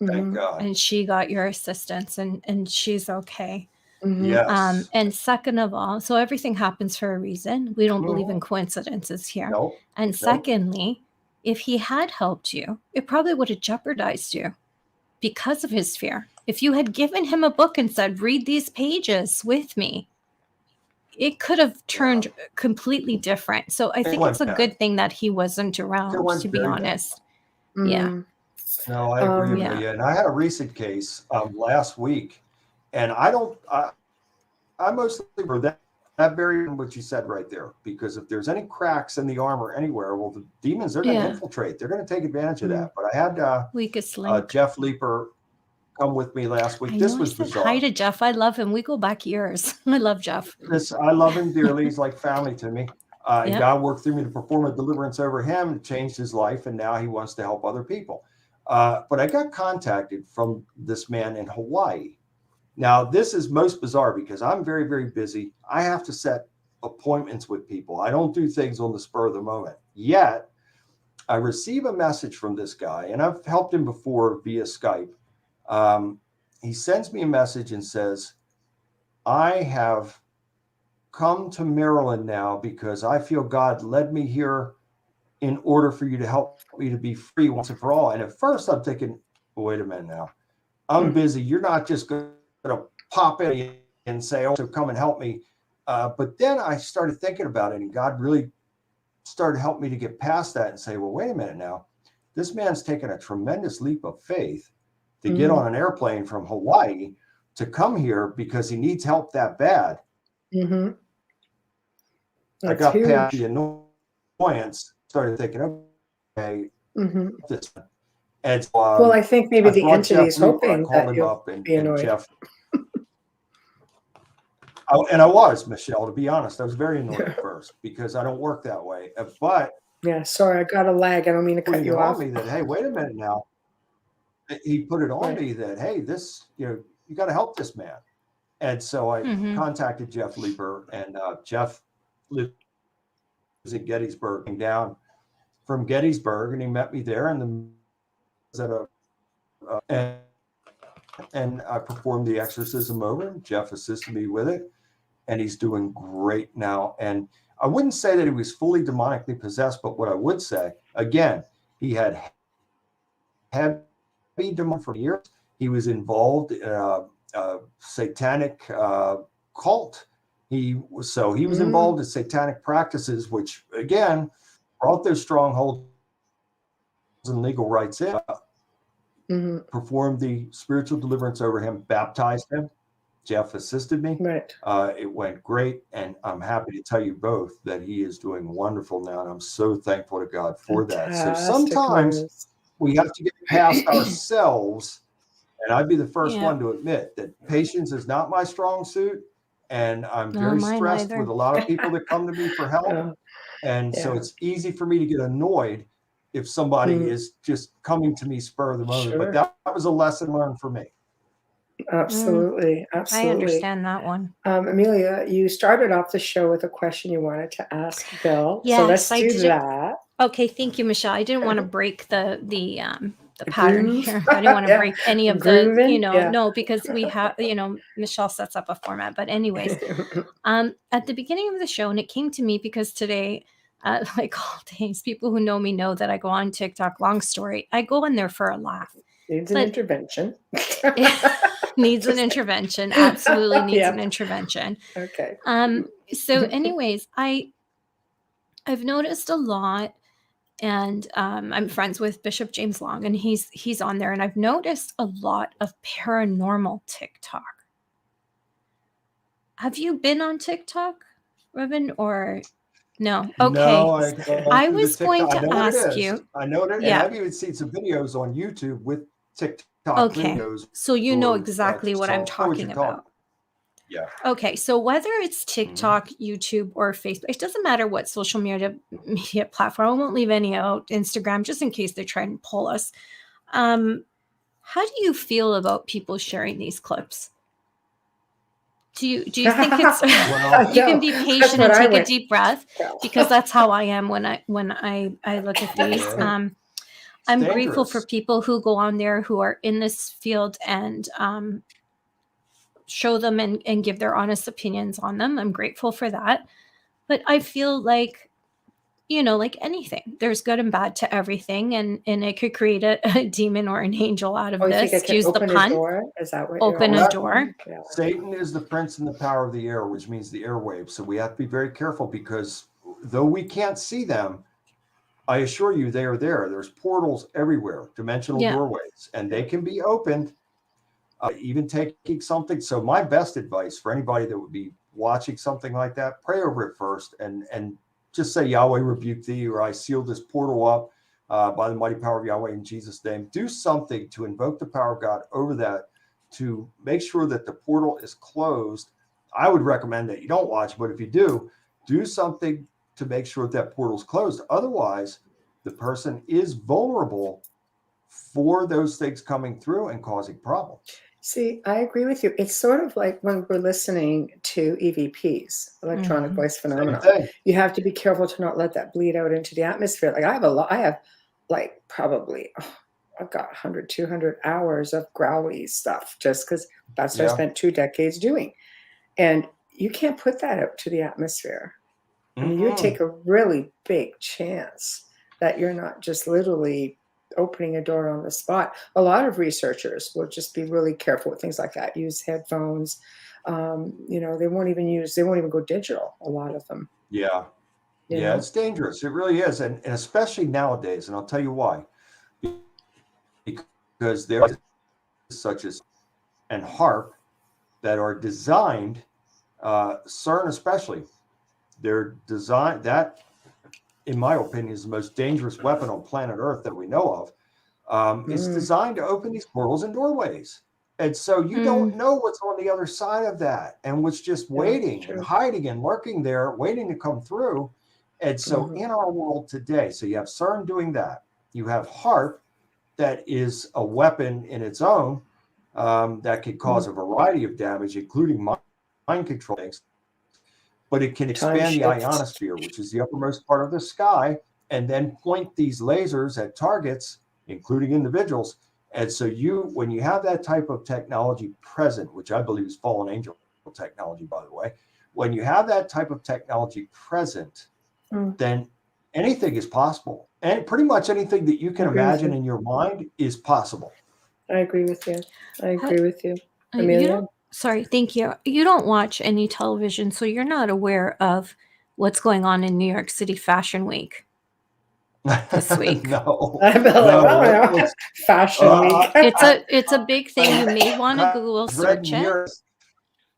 Thank God. and she got your assistance, and she's okay. Yes. And second of all, so everything happens for a reason. We don't believe in coincidences here. Nope. And secondly, if he had helped you, it probably would have jeopardized you because of his fear. If you had given him a book and said, read these pages with me, it could have turned completely different. So I think it's a good thing that he wasn't around, to be honest. Yeah. No, I agree with you. And I had a recent case last week, and I mostly for that very what you said right there, because if there's any cracks in the armor anywhere, well, the demons, they're going to infiltrate. They're going to take advantage of that. But I had weakest link. Jeff Leeper come with me last week. This was bizarre. Hi to Jeff. I love him. We go back years. I love Jeff. I love him dearly. He's like family to me. And God worked through me to perform a deliverance over him, and changed his life, and now he wants to help other people. But I got contacted from this man in Hawaii. Now, this is most bizarre because I'm very, very busy. I have to set appointments with people. I don't do things on the spur of the moment. Yet, I receive a message from this guy, and I've helped him before via Skype. He sends me a message and says, I have come to Maryland now because I feel God led me here in order for you to help me to be free once and for all. And at first I'm thinking, wait a minute now. I'm busy. You're not just going to pop in and say, oh, so come and help me. But then I started thinking about it, and God really started helping me to get past that and say, well, wait a minute now. This man's taken a tremendous leap of faith to get on an airplane from Hawaii to come here because he needs help that bad. I got past the annoyance, started thinking, okay, this. And so, well, I think maybe the entity is hoping that you'll be annoyed. Jeff, and I was, Michelle, to be honest, I was very annoyed at first because I don't work that way. But yeah, sorry, I got a lag. I don't mean to cut you off. Me that, hey, wait a minute now. He put it on me that, hey, this, you got to help this man. And so I contacted Jeff Leeper, and Jeff lives in Gettysburg, came down from Gettysburg, and he met me there, and and I performed the exorcism over him. Jeff assisted me with it, and he's doing great now. And I wouldn't say that he was fully demonically possessed, but what I would say, again, he had heavy demon for years. He was involved in a satanic cult. He was involved in satanic practices, which again brought those strongholds and legal rights in. Performed the spiritual deliverance over him, baptized him. Jeff assisted me. Right. It went great, and I'm happy to tell you both that he is doing wonderful now, and I'm so thankful to God for that. So sometimes we have to get past ourselves, and I'd be the first one to admit that patience is not my strong suit. and I'm No, very mine stressed either. with a lot of people that come to me for help. Oh, And so yeah. it's easy for me to get annoyed if somebody is just coming to me spur of the moment. But Sure. that was a lesson learned for me. Absolutely. I Absolutely. understand that one. Amelia, you started off the show with a question you wanted to ask Bill. So Yes, let's I do did. that. Okay, thank you, Michelle. I didn't want to break the The pattern groove. here. I didn't want to Yeah. break any of the, Grooving. no, because we have, Michelle sets up a format. But anyways, at the beginning of the show, and it came to me because today, like all days, people who know me know that I go on TikTok. Long story, I go in there for a laugh. Needs an intervention. Needs an intervention. Absolutely needs Yep. an intervention. Okay. So, anyways, I've noticed a lot, and I'm friends with Bishop James Long, and he's on there, and I've noticed a lot of paranormal TikTok. Have you been on TikTok, Reverend, or no? Okay. No, I was going to I know what it ask is. you. I know it. Yeah. And I've even seen some videos on YouTube with TikTok Okay. videos. So you know or, exactly what so I'm I know what talking you're about. Yeah. Okay, so whether it's TikTok, YouTube, or Facebook, it doesn't matter what social media platform. I won't leave any out. Instagram, just in case they try and pull us. How do you feel about people sharing these clips? Do you think it's Well, you can be patient and take a deep breath, Well. because that's how I am when I look at these. Yeah. I'm It's grateful dangerous. for people who go on there who are in this field and show them and give their honest opinions on them. I'm grateful for that. But I feel like, like anything, there's good and bad to everything. And it could create a demon or an angel out of Oh, you this. think it can Use the open a pun. door? Is that what Open you're a door. Yeah. Satan is the prince and the power of the air, which means the airwaves. So we have to be very careful, because though we can't see them, I assure you they are there. There's portals everywhere, dimensional doorways, and they can be opened. Even taking something. So my best advice for anybody that would be watching something like that, pray over it first and just say, Yahweh rebuke thee, or I seal this portal up by the mighty power of Yahweh in Jesus' name. Do something to invoke the power of God over that, to make sure that the portal is closed. I would recommend that you don't watch, but if you do something to make sure that portal's closed. Otherwise, the person is vulnerable for those things coming through and causing problems. See, I agree with you. It's sort of like when we're listening to EVPs, electronic voice phenomena. You have to be careful to not let that bleed out into the atmosphere. Like I have like probably, I've got 100, 200 hours of growly stuff, just because that's what I spent 2 decades doing. And you can't put that out to the atmosphere. I mean, you take a really big chance that you're not just literally opening a door on the spot. A lot of researchers will just be really careful with things like that. Use headphones. They won't even go digital. A lot of them. Yeah. You know? It's dangerous. It really is. And especially nowadays. And I'll tell you why. Because there are such as and HARP that are designed, CERN especially, they're designed, that in my opinion is the most dangerous weapon on planet Earth that we know of. It's designed to open these portals and doorways. And so you don't know what's on the other side of that, and what's just waiting and hiding and lurking there, waiting to come through. And so in our world today, so you have CERN doing that. You have HARP, that is a weapon in its own, that could cause a variety of damage, including mind control things. But it can expand the ionosphere, which is the uppermost part of the sky, and then point these lasers at targets, including individuals. And so when you have that type of technology present, which I believe is fallen angel technology, by the way, when you have that type of technology present, then anything is possible. And pretty much anything that you can imagine in your mind is possible. I agree with you. Amelia? Sorry, thank you. You don't watch any television, so you're not aware of what's going on in New York City Fashion Week this week. No. Fashion Week. It's a big thing. You may want to Google search it.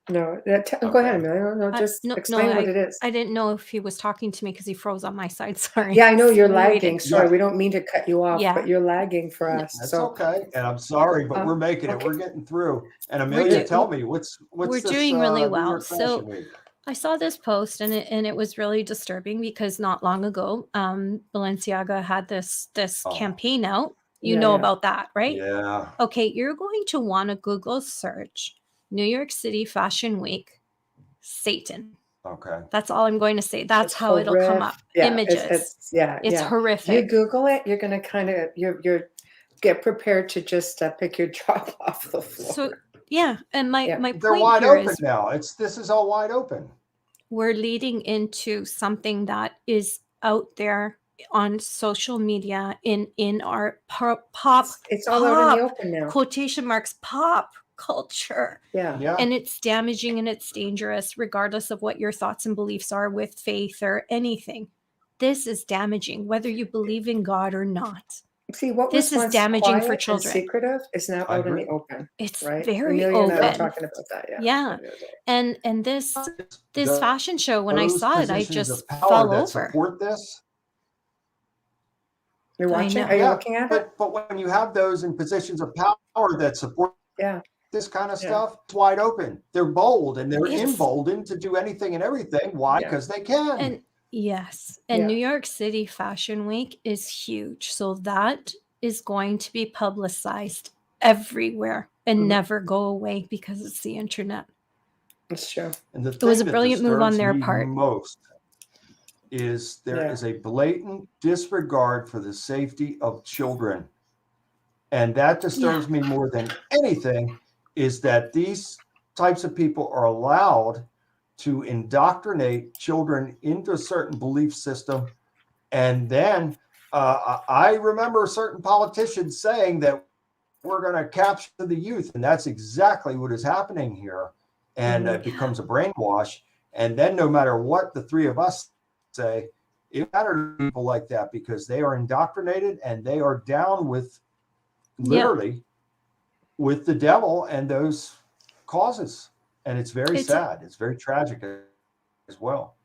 No, go Okay. ahead, Amelia. No, just explain what it is. I didn't know if he was talking to me because he froze on my side. Sorry. Yeah, I know you're So we waited. lagging. Sorry, Yeah. we don't mean to cut you off, Yeah. but you're lagging for us. That's So okay. And I'm sorry, but we're making it. okay. We're getting through. And Amelia, tell me what's we're this doing really New well. York So Fashion Week? I saw this post and it was really disturbing because not long ago, Balenciaga had this campaign out. You know about that, right? Yeah. Okay, you're going to want to Google search New York City Fashion Week, Satan. Okay. That's all I'm going to say. That's It's how it'll come up. Yeah, Images. It's horrific. You Google it, you're gonna kind of you're get prepared to just pick your jaw off the floor. So yeah, and my They're point wide here open is now. This is all wide open. we're leading into something that is out there on social media in our pop. It's all out in the open now. Quotation marks pop culture. Yeah. And it's damaging and it's dangerous, regardless of what your thoughts and beliefs are with faith or anything. This is damaging, whether you believe in God or not. See, what this was is damaging for quiet children. And secretive is now out in the open. It's right? very Amelia open. And I were talking about that. Yeah. And this fashion show, when I saw it, I just fell over. Support this. You're watching? Are you looking at it? But when you have those in positions of power that support this kind of stuff, it's wide open. They're bold and they're emboldened to do anything and everything. Why? Because they can. And yes. And New York City Fashion Week is huge. So that is going to be publicized everywhere and never go away because it's the internet. It's true. And it was a brilliant move on their part. Most is there is a blatant disregard for the safety of children. And that disturbs me more than anything, is that these types of people are allowed to indoctrinate children into a certain belief system. And then I remember certain politicians saying that we're going to capture the youth. And that's exactly what is happening here. And it becomes a brainwash. And then no matter what the three of us say, it matters to people like that because they are indoctrinated and they are down with literally with the devil and those causes. And it's very sad. It's very tragic as well.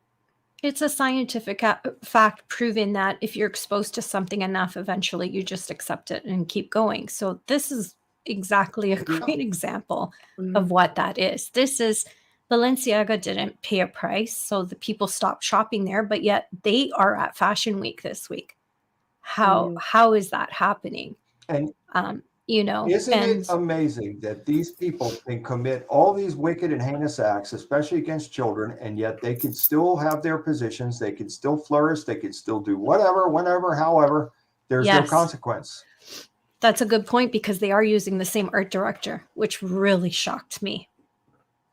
It's a scientific fact proving that if you're exposed to something enough, eventually you just accept it and keep going. So this is exactly a great example of what that is. This is Balenciaga didn't pay a price, so the people stopped shopping there, but yet they are at Fashion Week this week. How is that happening? And isn't it amazing that these people can commit all these wicked and heinous acts, especially against children, and yet they can still have their positions, they can still flourish, they can still do whatever, whenever, however, there's no consequence. That's a good point because they are using the same art director, which really shocked me.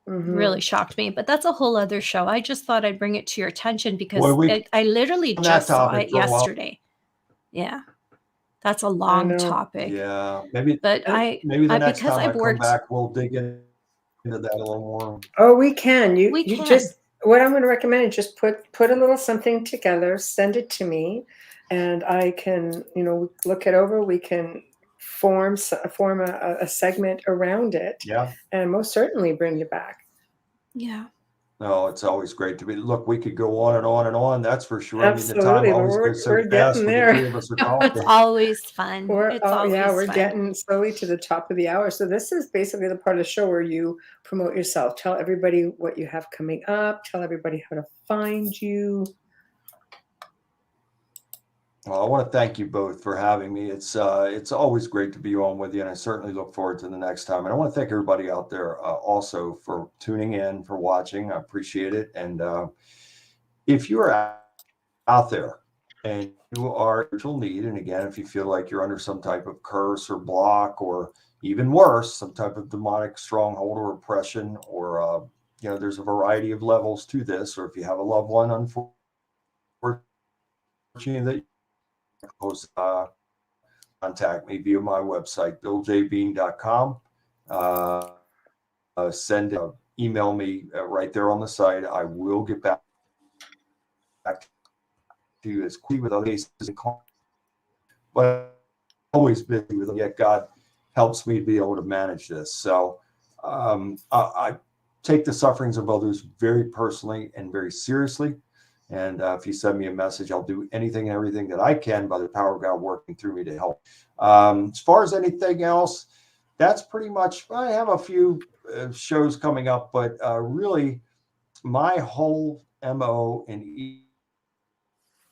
Really shocked me. But that's a whole other show. I just thought I'd bring it to your attention because I literally just saw it yesterday. Yeah. That's a long topic. Yeah. Maybe the next time I come back, we'll dig into that a little more. Oh, we can. You just, what I'm going to recommend is just put a little something together, send it to me, and I can, look it over. We can form a segment around it. Yeah. And most certainly bring you back. Yeah. No, it's always great to be. Look, we could go on and on and on. That's for sure. Absolutely. I mean, the time always goes so fast when the three of us are talking. It's always fun. We're getting slowly to the top of the hour. So this is basically the part of the show where you promote yourself. Tell everybody what you have coming up. Tell everybody how to find you. Well, I want to thank you both for having me. It's always great to be on with you, and I certainly look forward to the next time. And I want to thank everybody out there also for tuning in, for watching. I appreciate it. And if you are out there and you are in spiritual need, and again, if you feel like you're under some type of curse or block, or even worse, some type of demonic stronghold or oppression, or there's a variety of levels to this, or if you have a loved one, unfortunately, that contact me via my website, billjbean.com. Email me right there on the site. I will get back to you as quickly with other cases, but always busy with them. Yet God helps me to be able to manage this. So I take the sufferings of others very personally and very seriously. And if you send me a message, I'll do anything and everything that I can by the power of God working through me to help. As far as anything else, that's pretty much, I have a few shows coming up, but really my whole MO in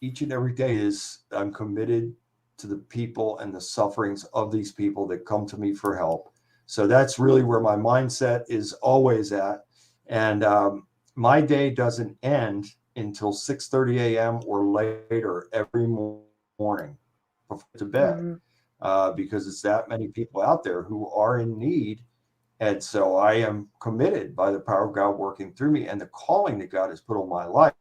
each and every day is I'm committed to the people and the sufferings of these people that come to me for help. So that's really where my mindset is always at. And my day doesn't end until 6:30 a.m. or later every morning before to bed, because it's that many people out there who are in need. And so I am committed by the power of God working through me and the calling that God has put on my life.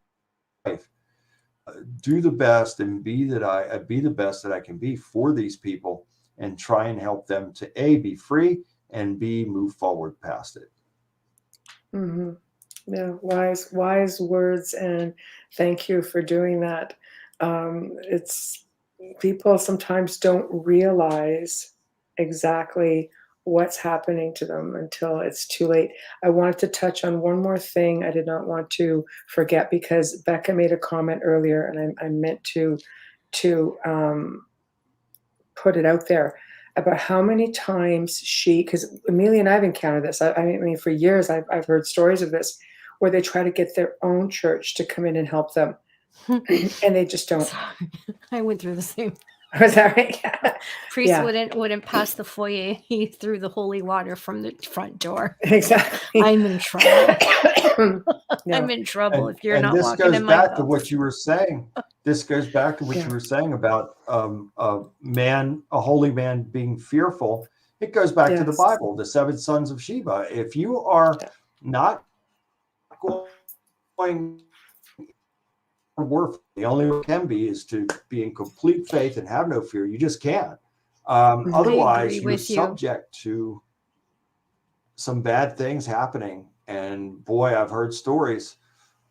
Do the best and be the best that I can be for these people and try and help them to A, be free, and B, move forward past it. Mm-hmm. Yeah, wise words, and thank you for doing that. It's people sometimes don't realize exactly what's happening to them until it's too late. I wanted to touch on one more thing I did not want to forget, because Becca made a comment earlier, and I meant to put it out there about how many times because Amelia and I've encountered this. I mean, for years I've heard stories of this where they try to get their own church to come in and help them, and they just don't. Sorry. I went through the same. Was that right? Yeah. Priest Yeah. wouldn't pass the foyer. He threw the holy water from the front door. Exactly. I'm in trouble. Yeah. I'm in trouble if you're and not this walking goes in my back to house. what you were saying. This goes back to what you were saying about a holy man being fearful. It goes back to the Bible, the 7 sons of Sheba. If you are not going worth, the only way it can be is to be in complete faith and have no fear. You just can't. Otherwise, you're subject to some bad things happening. And boy, I've heard stories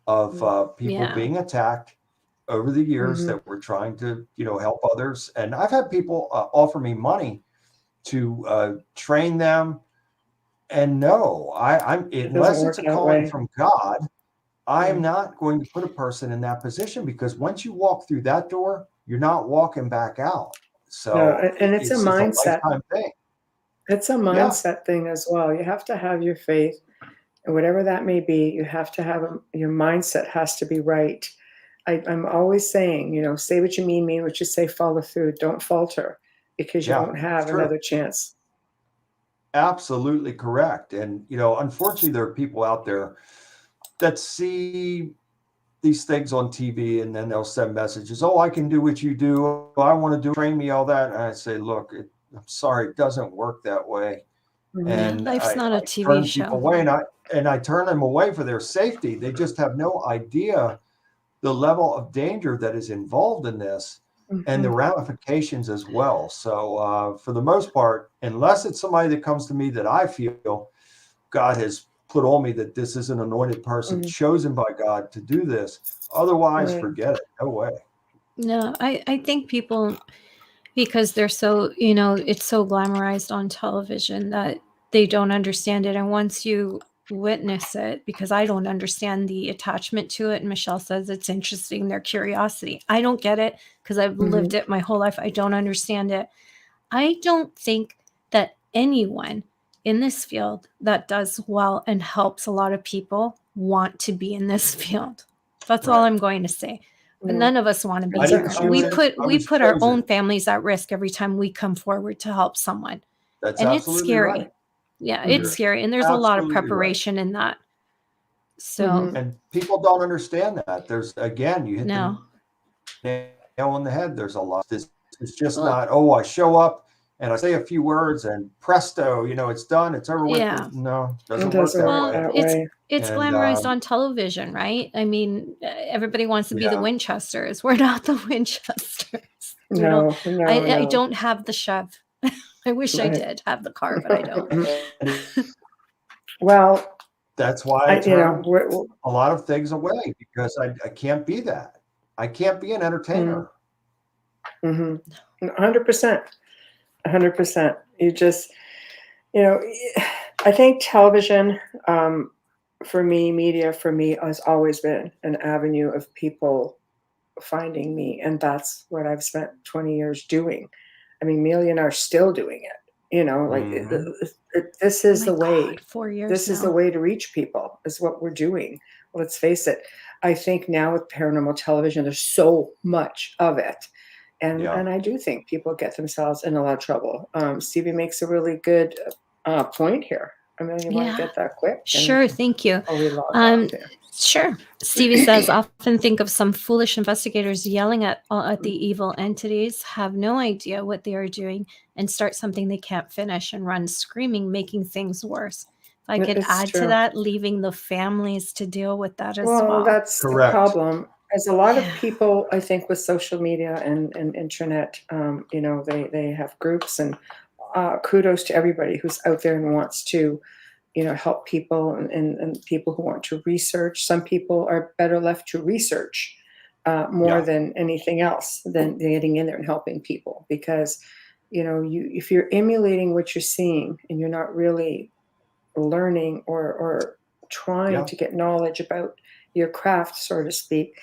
of people being attacked over the years that were trying to, help others. And I've had people offer me money to train them. And no, I'm unless it's a calling from God, I'm not going to put a person in that position, because once you walk through that door, you're not walking back out. So and it's a mindset thing. It's a mindset thing as well. You have to have your faith, and whatever that may be, you have to have your mindset has to be right. I'm always saying, say what you mean what you say, follow through, don't falter, because you won't have another chance. Absolutely correct. And, unfortunately, there are people out there that see these things on TV, and then they'll send messages. Oh, I can do what you do. I want to train me, all that. And I say, look, I'm sorry, it doesn't work that way. And life's not a TV turn show. people away, and I turn them away for their safety. They just have no idea the level of danger that is involved in this and the ramifications as well. So for the most part, unless it's somebody that comes to me that I feel God has put on me, that this is an anointed person chosen by God to do this, otherwise forget it. No way. No, I think people, because they're so, it's so glamorized on television, that they don't understand it. And once you witness it, because I don't understand the attachment to it, and Michelle says it's interesting, their curiosity. I don't get it, because I've lived it my whole life. I don't understand it. I don't think that anyone in this field that does well and helps a lot of people want to be in this field. That's all I'm going to say. But none of us want to be here. We put our own families at risk every time we come forward to help someone. And it's scary. Right. Yeah, it's scary. And there's a lot of preparation in that. So and people don't understand that. There's, again, you hit the nail on the head. There's a lot. It's just not, I show up and I say a few words and presto, it's done, it's over with. No, it doesn't work that way. It's glamorized on television, right? I mean, everybody wants to be the Winchesters. We're not the Winchesters. No. I don't have the shove. I wish I did have the car, but I don't. Well, that's why I turn a lot of things away, because I can't be that. I can't be an entertainer. 100%. 100%. You just, I think television, for me, media for me has always been an avenue of people finding me, and that's what I've spent 20 years doing. I mean, Amelia and I are still doing it. Like Mhm. this Oh is my the way. God, 4 years This is the now. way to reach people. Is what we're doing. Let's face it. I think now with paranormal television, there's so much of it, and Yeah. I do think people get themselves in a lot of trouble. Stevie makes a really good point here. I mean, you want to Yeah. get that quick? Sure, thank you. Or we log off here. Sure. Stevie says, often think of some foolish investigators yelling at the evil entities, have no idea what they are doing, and start something they can't finish and run screaming, making things worse. If I could It's add to true. that, leaving the families to deal with that as well. Well, that's the Correct. problem. As a lot of Yeah. people, I think, with social media and internet, they have groups, and kudos to everybody who's out there and wants to, help people and people who want to research. Some people are better left to research more Yeah. than anything else than getting in there and helping people, because, if you're emulating what you're seeing and you're not really learning or trying Yeah. to get knowledge about your craft, so to speak,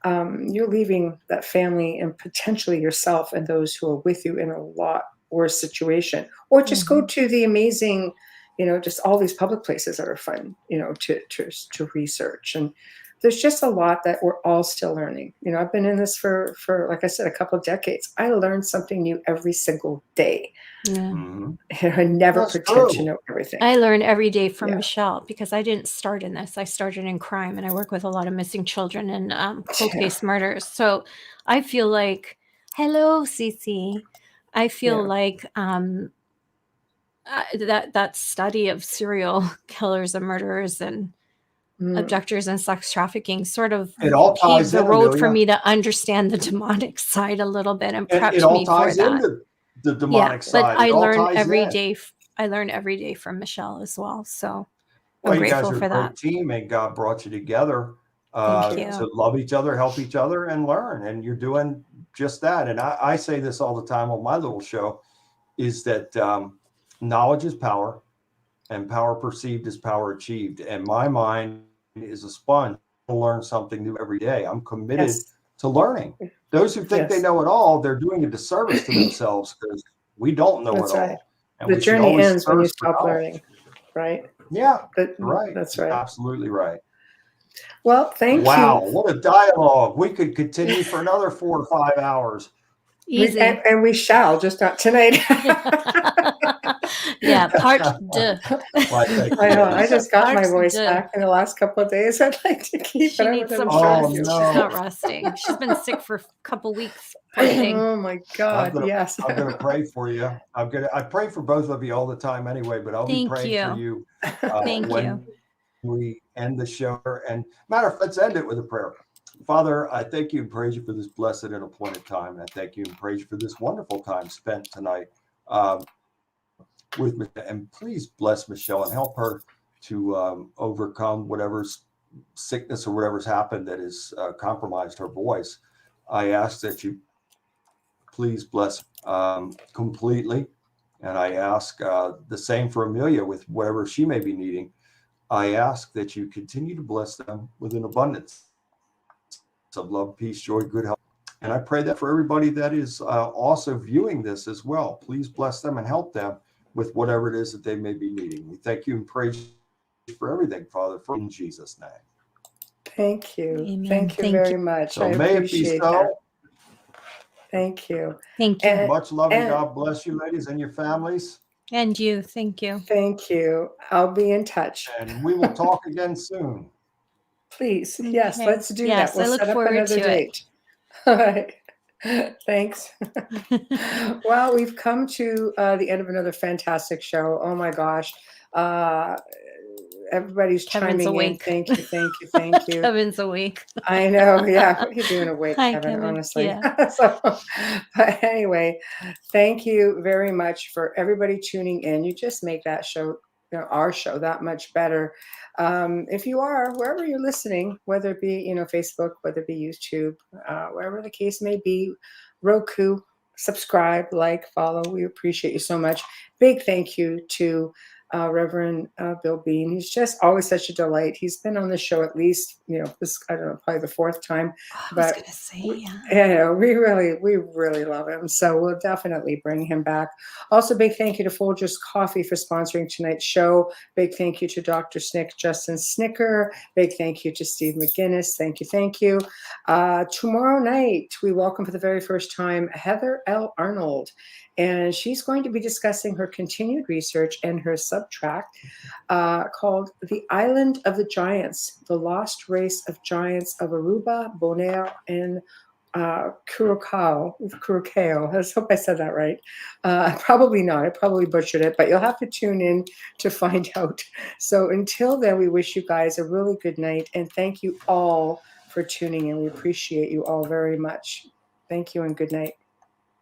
you're leaving that family and potentially yourself and those who are with you in a lot worse situation. Or just go to the amazing, just all these public places that are fun, to research. And there's just a lot that we're all still learning. I've been in this for like I said, a couple of decades. I learn something new every single day. Yeah. Mhm. I never That's pretend to true. know everything. I learn every day from Yeah. Michelle, because I didn't start in this. I started in crime, and I work with a lot of missing children and cold Yeah. case murders. So I feel like, hello, Cece. I feel Yeah. like that study of serial killers and murderers and Mm. abductors and sex trafficking sort of It all paved ties the in, road for Amelia. me to understand the demonic side a little bit and And it prepped all me for ties that. into the Yeah, demonic but side. I It all learn ties every in. day. I learn every day from Michelle as well. So Well, I'm you guys grateful are a for great that. team, and God brought you together Thank you. to love each other, help each other, and learn. And you're doing just that. And I say this all the time on my little show, is that knowledge is power, and power perceived is power achieved. And my mind is a sponge to learn something new every day. I'm committed Yes. to learning. Those who think they Yes. know it all, they're doing a disservice to themselves, because we don't know That's it right. all. And The we should journey always ends when you thirst for stop knowledge. learning, right? Yeah, right. That's right. Absolutely right. Well, thank Wow, you. what a dialogue. We could continue for another 4 or 5 hours. Easy. And we shall, just not tonight. Yeah, part deux. Why, thank I you, know. I ladies. just got my Part voice deux. back in the last couple of days. I'd like to keep She it. I needs was some trying rest. to. She's no. not resting. She's been sick for a couple weeks. Poor thing. Oh my I'm God! gonna Yes. I'm gonna pray for you. I pray for both of you all the time anyway, but I'll be Thank praying for you. you Thank when you. we end the show. And let's end it with a prayer. Father, I thank you and praise you for this blessed and appointed time. And I thank you and praise you for this wonderful time spent tonight with Michelle. And please bless Michelle and help her to overcome whatever's sickness or whatever's happened that has compromised her voice. I ask that you please bless completely. And I ask the same for Amelia with whatever she may be needing. I ask that you continue to bless them with an abundance of love, peace, joy, good health. And I pray that for everybody that is also viewing this as well. Please bless them and help them with whatever it is that they may be needing. We thank you and praise you for everything, Father, in Jesus' name. Thank you. Amen. Thank you Thank very you. much. So I may it be appreciate so. that. Thank you. Thank you. And, Much love and and God bless you, ladies, and your families. And you. Thank you. thank you. I'll be in touch. And we will talk again soon. Please. Yes, Okay. let's do Yes, that. We'll I look set up forward another to it. date. All right. Thanks. Well, we've come to the end of another fantastic show. Oh my gosh. Everybody's Kevin's chiming awake. in. Thank you, thank you, thank you. Kevin's awake. I know. Yeah. What are you doing awake, Hi, Kevin? Kevin. Honestly. Yeah. So, but anyway, thank you very much for everybody tuning in. You just make that show, our show, that much better. If you are, wherever you're listening, whether it be, Facebook, whether it be YouTube, wherever the case may be, Roku, subscribe, like, follow. We appreciate you so much. Big thank you to Reverend Bill Bean. He's just always such a delight. He's been on the show at least, this, I don't know, probably the fourth time. Oh, I was But going to say, we, yeah. we really love him. So we'll definitely bring him back. Also, big thank you to Folgers Coffee for sponsoring tonight's show. Big thank you to Dr. Snick, Justin Snicker. Big thank you to Steve McGinnis. Thank you. Tomorrow night, we welcome for the very first time Heather L. Arnold. And she's going to be discussing her continued research and her subtract called The Island of the Giants, the Lost Race of Giants of Aruba, Bonaire, and Curacao. I hope I said that right. Probably not. I probably butchered it, but you'll have to tune in to find out. So until then, we wish you guys a really good night, and thank you all for tuning in. We appreciate you all very much. Thank you and good night.